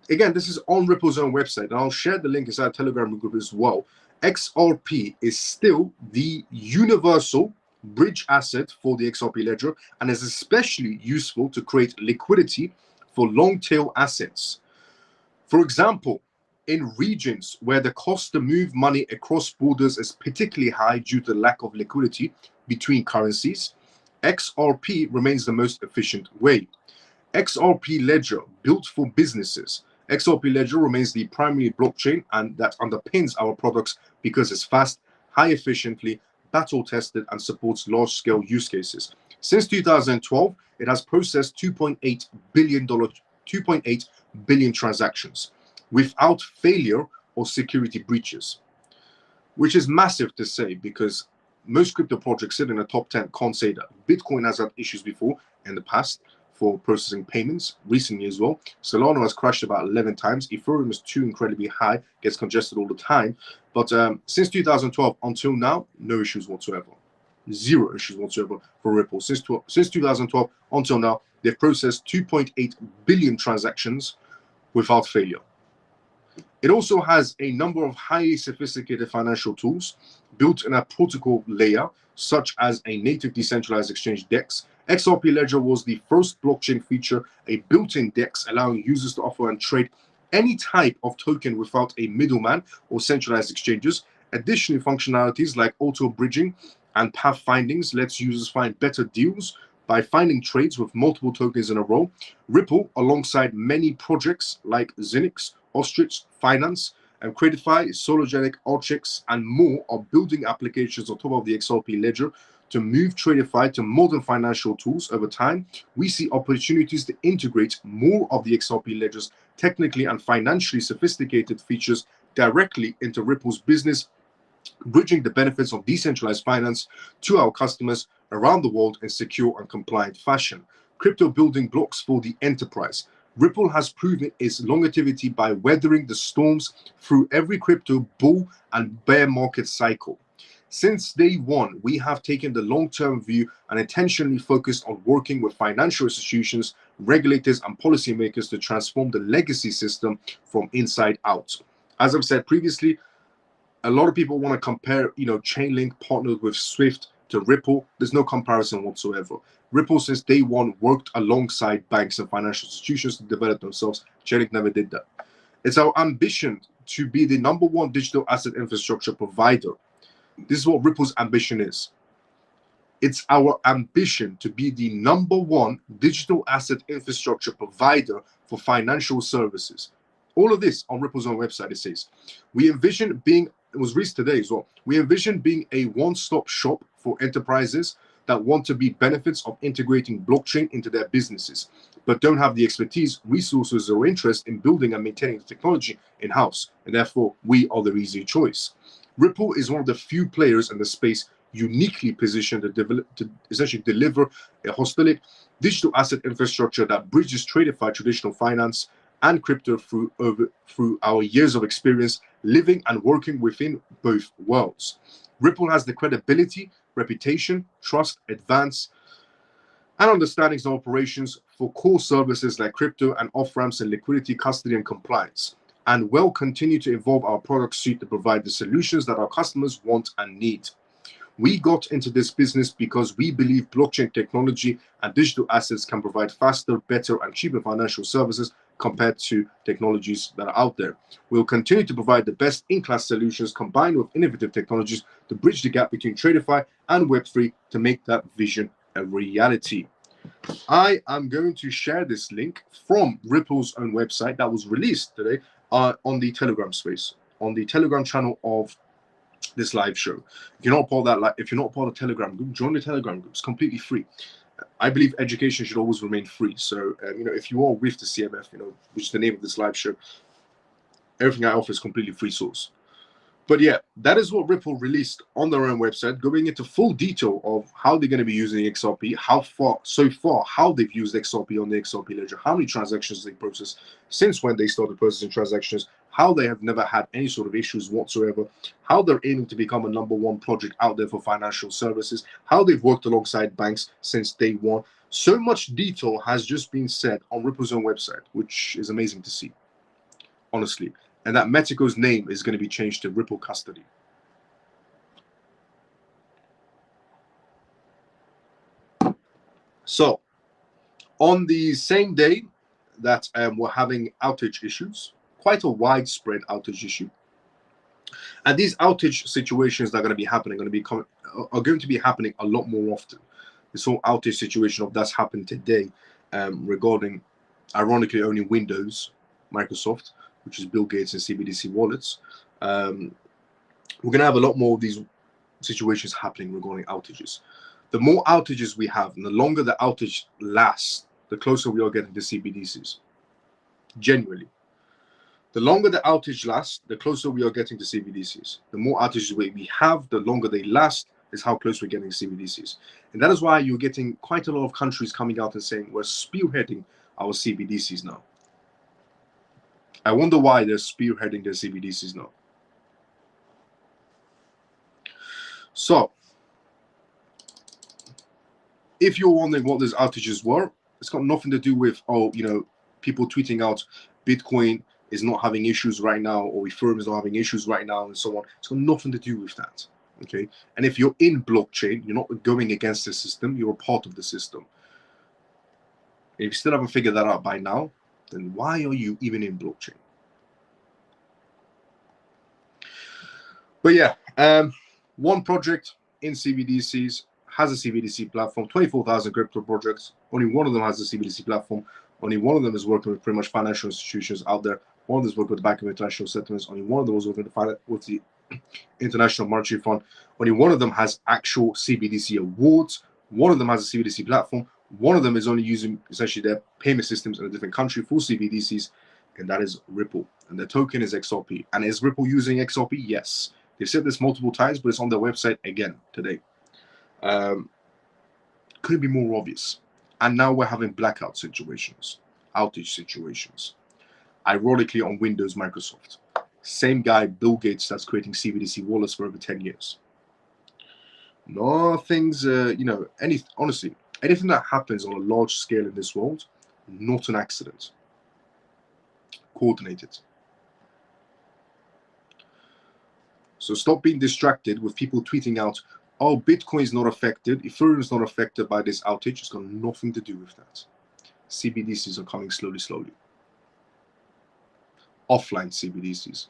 Again, this is on Ripple's own website, and I'll share the link inside the Telegram group as well. XRP is still the universal bridge asset for the XRP ledger and is especially useful to create liquidity for long tail assets. For example, in regions where the cost to move money across borders is particularly high due to the lack of liquidity between currencies, XRP remains the most efficient way. XRP Ledger, built for businesses. XRP Ledger remains the primary blockchain and that underpins our products because it's fast, high efficiently, battle-tested, and supports large-scale use cases. Since 2012, it has processed $2.8 billion transactions without failure or security breaches, which is massive to say because most crypto projects sitting in the top 10 can't say that. Bitcoin has had issues before in the past for processing payments recently as well. Solana has crashed about 11 times. Ethereum is too incredibly high, gets congested all the time. But since 2012 until now, no issues whatsoever. Zero issues whatsoever for Ripple. Since 2012 until now, they've processed 2.8 billion transactions without failure. It also has a number of highly sophisticated financial tools built in a protocol layer, such as a native decentralized exchange DEX. XRP Ledger was the first blockchain feature a built-in DEX, allowing users to offer and trade any type of token without a middleman or centralized exchanges. Additionally, functionalities like auto bridging and path findings lets users find better deals by finding trades with multiple tokens in a row. Ripple, alongside many projects like Zinix, Ostrich, Finance, and Credify, Sologenic, Archix, and more are building applications on top of the XRP Ledger to move Tradify to modern financial tools. Over time, we see opportunities to integrate more of the XRP Ledger's technically and financially sophisticated features directly into Ripple's business, bridging the benefits of decentralized finance to our customers around the world in secure and compliant fashion. Crypto building blocks for the enterprise. Ripple has proven its longevity by weathering the storms through every crypto bull and bear market cycle. Since day one, we have taken the long-term view and intentionally focused on working with financial institutions, regulators, and policymakers to transform the legacy system from inside out. As I've said previously, a lot of people want to compare, Chainlink partnered with Swift to Ripple. There's no comparison whatsoever. Ripple, since day one, worked alongside banks and financial institutions to develop themselves. Chainlink never did that. It's our ambition to be the #1 digital asset infrastructure provider. This is what Ripple's ambition is. It's our ambition to be the #1 digital asset infrastructure provider for financial services. All of this on Ripple's own website, it says. We envision being, it was released today as well, we envision being a one-stop shop for enterprises that want to be benefits of integrating blockchain into their businesses, but don't have the expertise, resources, or interest in building and maintaining the technology in-house, and therefore we are the easy choice. Ripple is one of the few players in the space uniquely positioned to essentially deliver a holistic digital asset infrastructure that bridges Tradify traditional finance and crypto through our years of experience living and working within both worlds. Ripple has the credibility, reputation, trust, advance, and understandings and operations for core services like crypto and off-ramps and liquidity, custody, and compliance, and will continue to evolve our product suite to provide the solutions that our customers want and need. We got into this business because we believe blockchain technology and digital assets can provide faster, better, and cheaper financial services compared to technologies that are out there. We'll continue to provide the best in-class solutions combined with innovative technologies to bridge the gap between Tradify and Web3 to make that vision a reality. I am going to share this link from Ripple's own website that was released today. on the Telegram space, on the Telegram channel of this live show. If you're not part of that, if you're not part of the Telegram group, join the Telegram group. It's completely free. I believe education should always remain free. So, if you are with the CMF, which is the name of this live show, everything I offer is completely free source. But yeah, that is what Ripple released on their own website, going into full detail of how they're going to be using XRP, how they've used XRP on the XRP ledger, how many transactions they process, since when they started processing transactions, how they have never had any sort of issues whatsoever, how they're aiming to become a #1 project out there for financial services, how they've worked alongside banks since day one. So much detail has just been said on Ripple's own website, which is amazing to see, honestly. And that Mexico's name is going to be changed to Ripple Custody. So, on the same day that we're having outage issues, quite a widespread outage issue, and these outage situations that are going to be happening are going to be happening a lot more often. This whole outage situation of that's happened today, regarding, ironically, only Windows, Microsoft, which is Bill Gates and CBDC wallets. We're going to have a lot more of these situations happening regarding outages. The more outages we have, and the longer the outage lasts, the closer we are getting to CBDCs. Genuinely. The longer the outage lasts, the closer we are getting to CBDCs. The more outages we have, the longer they last, is how close we're getting to CBDCs. And that is why you're getting quite a lot of countries coming out and saying, we're spearheading our CBDCs now. I wonder why they're spearheading their CBDCs now. So, if you're wondering what those outages were, it's got nothing to do with, people tweeting out Bitcoin is not having issues right now, or Ethereum is not having issues right now, and so on. It's got nothing to do with that, okay? And if you're in blockchain, you're not going against the system, you're a part of the system. If you still haven't figured that out by now, then why are you even in blockchain? But yeah, one project in CBDCs has a CBDC platform, 24,000 crypto projects. Only one of them has a CBDC platform. Only one of them is working with pretty much financial institutions out there. One of them is working with the Bank of International Settlements. Only one of them was working with the International Monetary Fund. Only one of them has actual CBDC awards. One of them has a CBDC platform. One of them is only using essentially their payment systems in a different country for CBDCs, and that is Ripple. And their token is XRP. And is Ripple using XRP? Yes. They've said this multiple times, but it's on their website again today. Couldn't be more obvious. And now we're having blackout situations, outage situations. Ironically, on Windows, Microsoft. Same guy, Bill Gates, that's creating CBDC wallets for over 10 years. Nothing's, honestly, anything that happens on a large scale in this world, not an accident. Coordinated. So stop being distracted with people tweeting out, oh, Bitcoin is not affected, Ethereum is not affected by this outage. It's got nothing to do with that. CBDCs are coming slowly. Offline CBDCs.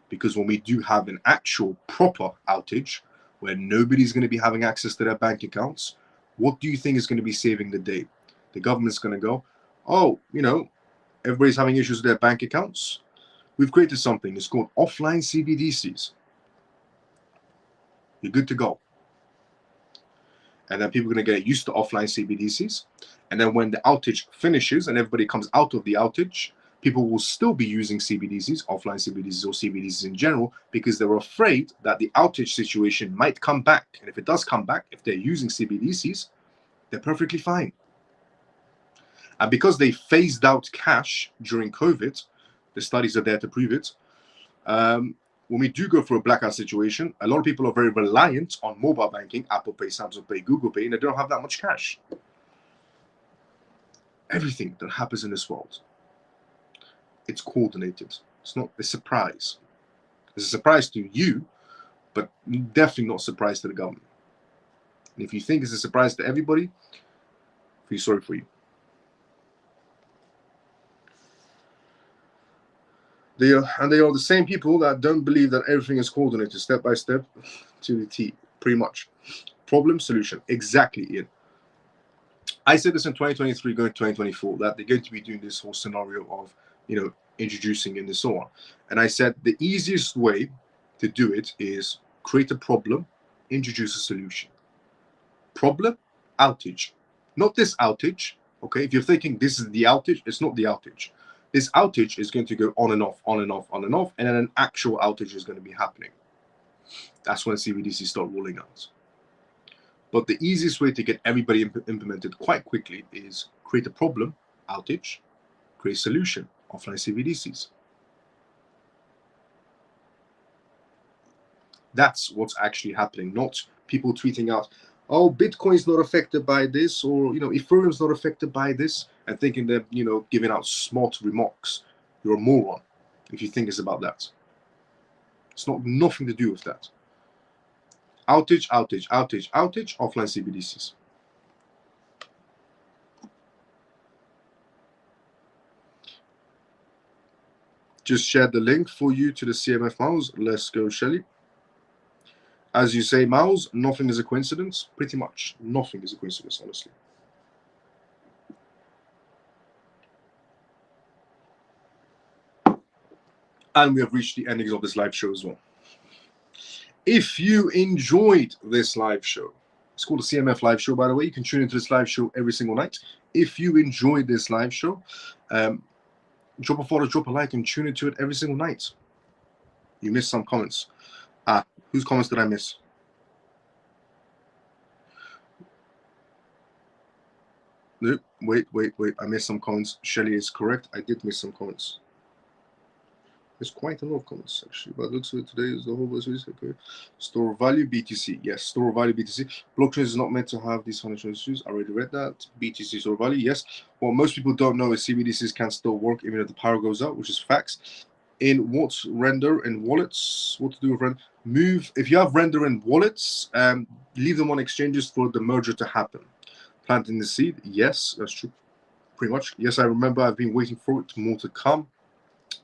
Because when we do have an actual proper outage, where nobody's going to be having access to their bank accounts, what do you think is going to be saving the day? The government's going to go, oh, everybody's having issues with their bank accounts. We've created something. It's called offline CBDCs. You're good to go. And then people are going to get used to offline CBDCs. And then when the outage finishes and everybody comes out of the outage, people will still be using CBDCs, offline CBDCs or CBDCs in general, because they're afraid that the outage situation might come back. And if it does come back, if they're using CBDCs, they're perfectly fine. And because they phased out cash during COVID, the studies are there to prove it. When we do go through a blackout situation, a lot of people are very reliant on mobile banking, Apple Pay, Samsung Pay, Google Pay, and they don't have that much cash. Everything that happens in this world, it's coordinated. It's not a surprise. It's a surprise to you, but definitely not a surprise to the government. And if you think it's a surprise to everybody, I feel sorry for you. They are the same people that don't believe that everything is coordinated step by step to the T, pretty much. Problem, solution. Exactly, Ian. I said this in 2023, going to 2024, that they're going to be doing this whole scenario of, introducing it and so on. And I said the easiest way to do it is create a problem, introduce a solution. Problem, outage. Not this outage, okay? If you're thinking this is the outage, it's not the outage. This outage is going to go on and off, on and off, on and off, and then an actual outage is going to be happening. That's when CBDC start rolling out. But the easiest way to get everybody implemented quite quickly is create a problem, outage, create a solution, offline CBDCs. That's what's actually happening, not people tweeting out, oh, Bitcoin's not affected by this, or, you know, Ethereum's not affected by this, and thinking they're, you know, giving out smart remarks. You're a moron if you think it's about that. It's not nothing to do with that. Outage, outage, outage, outage, offline CBDCs. Just shared the link for you to the CMF Miles. Let's go, Shelly. As you say, Miles, nothing is a coincidence. Pretty much nothing is a coincidence, honestly. And we have reached the ending of this live show as well. If you enjoyed this live show, it's called the CMF live show, by the way. You can tune into this live show every single night. If you enjoyed this live show, drop a follow, drop a like, and tune into it every single night. You missed some comments. Whose comments did I miss? Nope. Wait. I missed some comments. Shelly is correct. I did miss some comments. There's quite a lot of comments, actually. But it looks like today is the whole business. Okay. Store of value, BTC. Yes, store of value, BTC. Blockchain is not meant to have these financial issues. I already read that. BTC store of value. Yes. What most people don't know is CBDCs can still work even if the power goes out, which is facts. In what render and wallets? What to do with render? Move. If you have render and wallets, leave them on exchanges for the merger to happen. Planting the seed. Yes, that's true. Pretty much. Yes, I remember. I've been waiting for it. More to come.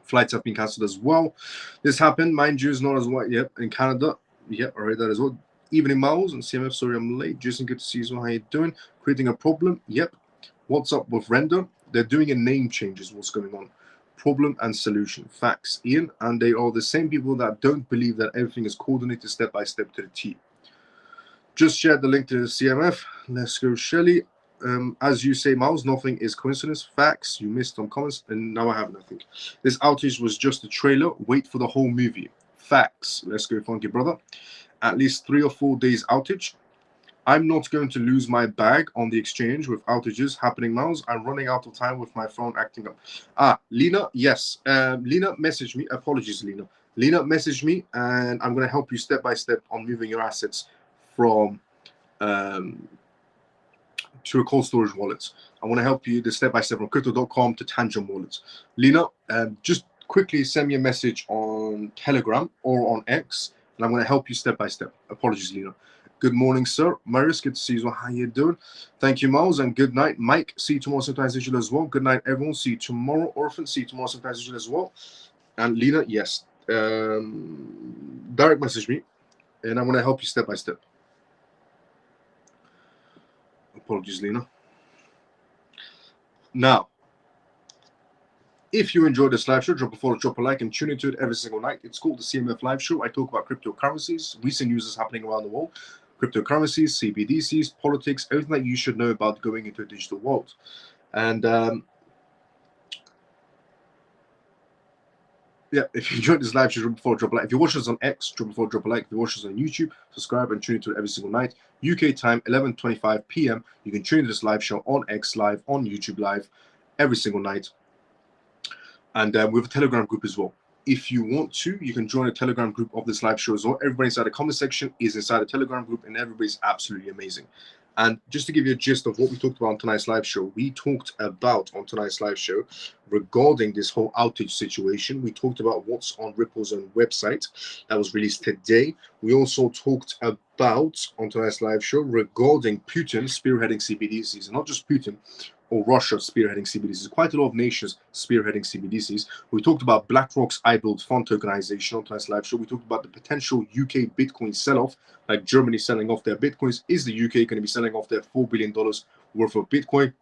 Flights have been cancelled as well. This happened. Mind you, is not as well. Yep, in Canada. Yep, I read that as well. Evening Miles and CMF. Sorry, I'm late. Jason, good to see you. So how you doing? Creating a problem. Yep. What's up with render? They're doing a name change is what's going on. Problem and solution. Facts, Ian. And they are the same people that don't believe that everything is coordinated step by step to the T. Just shared the link to the CMF. Let's go, Shelly. As you say, Miles, nothing is coincidence. Facts. You missed some comments, and now I have nothing. This outage was just a trailer. Wait for the whole movie. Facts. Let's go, Funky Brother. At least 3 or 4 days outage. I'm not going to lose my bag on the exchange with outages happening, Miles. I'm running out of time with my phone acting up. Lena, yes. Lena, message me. Apologies, Lena. Lena, message me, and I'm going to help you step by step on moving your assets from to a cold storage wallet. I want to help you the step by step from crypto.com to Tangent wallets. Lena, just quickly send me a message on Telegram or on X, and I'm going to help you step by step. Apologies, Lena. Good morning, sir. Marius, good to see you. How you doing? Thank you, Miles, and good night, Mike. See you tomorrow, sometimes digital as well. Good night, everyone. See you tomorrow, Orphan. See you tomorrow, sometimes digital as well. And Lena, yes. Direct message me, and I'm going to help you step by step. Apologies, Lena. Now, if you enjoyed this live show, drop a follow, drop a like, and tune into it every single night. It's called the CMF Live Show. I talk about cryptocurrencies, recent news happening around the world, cryptocurrencies, CBDCs, politics, everything that you should know about going into a digital world. And yeah, if you enjoyed this live show, drop a follow, drop a like. If you watch us on X, drop a follow, drop a like. If you watch us on YouTube, subscribe and tune into it every single night. UK time, 11:25 p.m. You can tune into this live show on X Live, on YouTube Live, every single night. And we have a Telegram group as well. If you want to, you can join a Telegram group of this live show as well. Everybody inside the comment section is inside the Telegram group, and everybody's absolutely amazing. And just to give you a gist of what we talked about on tonight's live show, we talked about on tonight's live show regarding this whole outage situation. We talked about what's on Ripple's own website that was released today. We also talked about on tonight's live show regarding Putin spearheading CBDCs, and not just Putin or Russia spearheading CBDCs, quite a lot of nations spearheading CBDCs. We talked about BlackRock's iBuild fund tokenization on tonight's live show. We talked about the potential UK Bitcoin sell-off, like Germany selling off their Bitcoins. Is the UK going to be selling off their $4 billion worth of Bitcoin?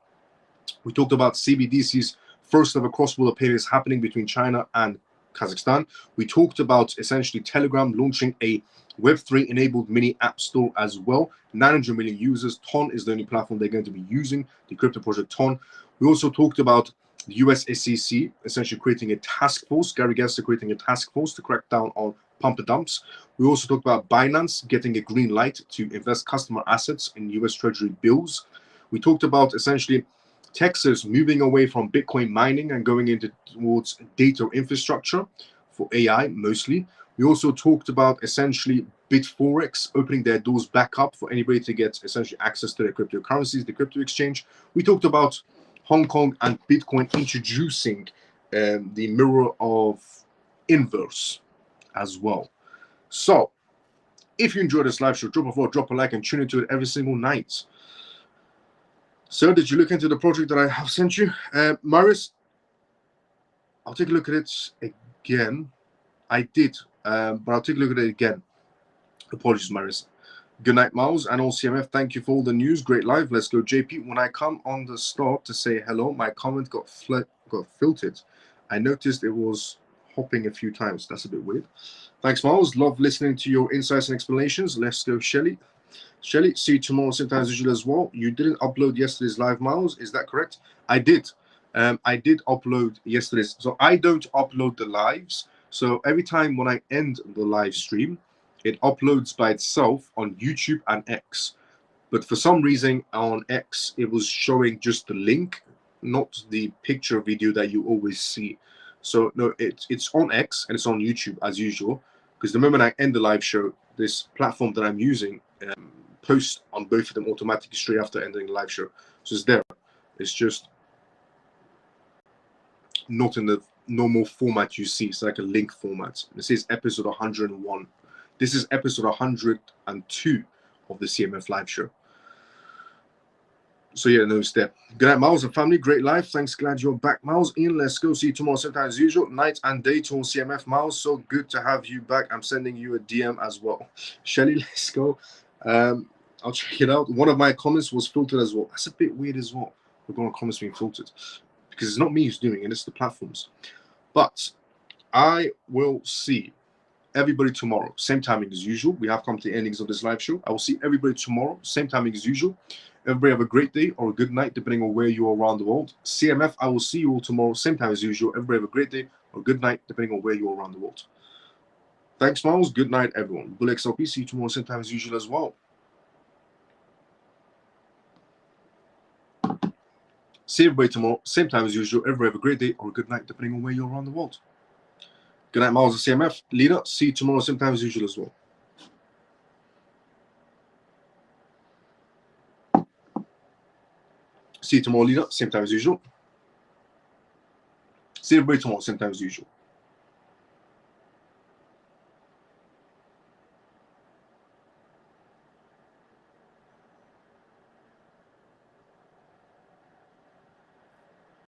We talked about CBDCs first ever cross-border payments happening between China and Kazakhstan. We talked about essentially Telegram launching a Web3 enabled mini app store as well. 900 million users. Ton is the only platform they're going to be using, the crypto project Ton. We also talked about the US SEC essentially creating a task force, Gary Gensler creating a task force to crack down on pump and dumps. We also talked about Binance getting a green light to invest customer assets in US Treasury bills. We talked about essentially Texas moving away from Bitcoin mining and going towards data infrastructure for AI mostly. We also talked about essentially BitForex opening their doors back up for anybody to get essentially access to their cryptocurrencies, the crypto exchange. We talked about Hong Kong and Bitcoin introducing the mirror of inverse as well. So if you enjoyed this live show, drop a vote, drop a like, and tune into it every single night. So did you look into the project that I have sent you? Marius, I'll take a look at it again. I did, but I'll take a look at it again. Apologies, Marius. Good night, Miles, and all CMF. Thank you for all the news. Great live. Let's go, JP. When I come on the start to say hello, my comment got filtered. I noticed it was hopping a few times. That's a bit weird. Thanks, Miles. Love listening to your insights and explanations. Let's go, Shelly. Shelly, see you tomorrow, same time as usual as well. You didn't upload yesterday's live, Miles. Is that correct? I did. I did upload yesterday's. So I don't upload the lives. So every time when I end the live stream, it uploads by itself on YouTube and X. But for some reason on X, it was showing just the link, not the picture video that you always see. So no, it's on X and it's on YouTube as usual. Because the moment I end the live show, this platform that I'm using posts on both of them automatically straight after ending the live show. So it's there. It's just not in the normal format you see. It's like a link format. It says episode 101. This is episode 102 of the CMF live show. So yeah, no, it's there. Good night, Miles and family. Great life. Thanks. Glad you're back, Miles. Ian, let's go. See you tomorrow, same time as usual. Night and day to all CMF, Miles. So good to have you back. I'm sending you a DM as well. Shelly, let's go. I'll check it out. One of my comments was filtered as well. That's a bit weird as well. We're going to comments being filtered because it's not me who's doing it. It's the platforms. But I will see everybody tomorrow, same timing as usual. We have come to the endings of this live show. I will see everybody tomorrow, same timing as usual. Everybody have a great day or a good night, depending on where you are around the world. CMF, I will see you all tomorrow, same time as usual. Everybody have a great day or good night, depending on where you are around the world. Thanks, Miles. Good night, everyone. Bull XLP, see you tomorrow, same time as usual as well. See everybody tomorrow, same time as usual. Everybody have a great day or a good night, depending on where you're around the world. Good night, Miles and CMF. Leader, see you tomorrow, same time as usual as well. See you tomorrow, Leader, same time as usual. See everybody tomorrow, same time as usual.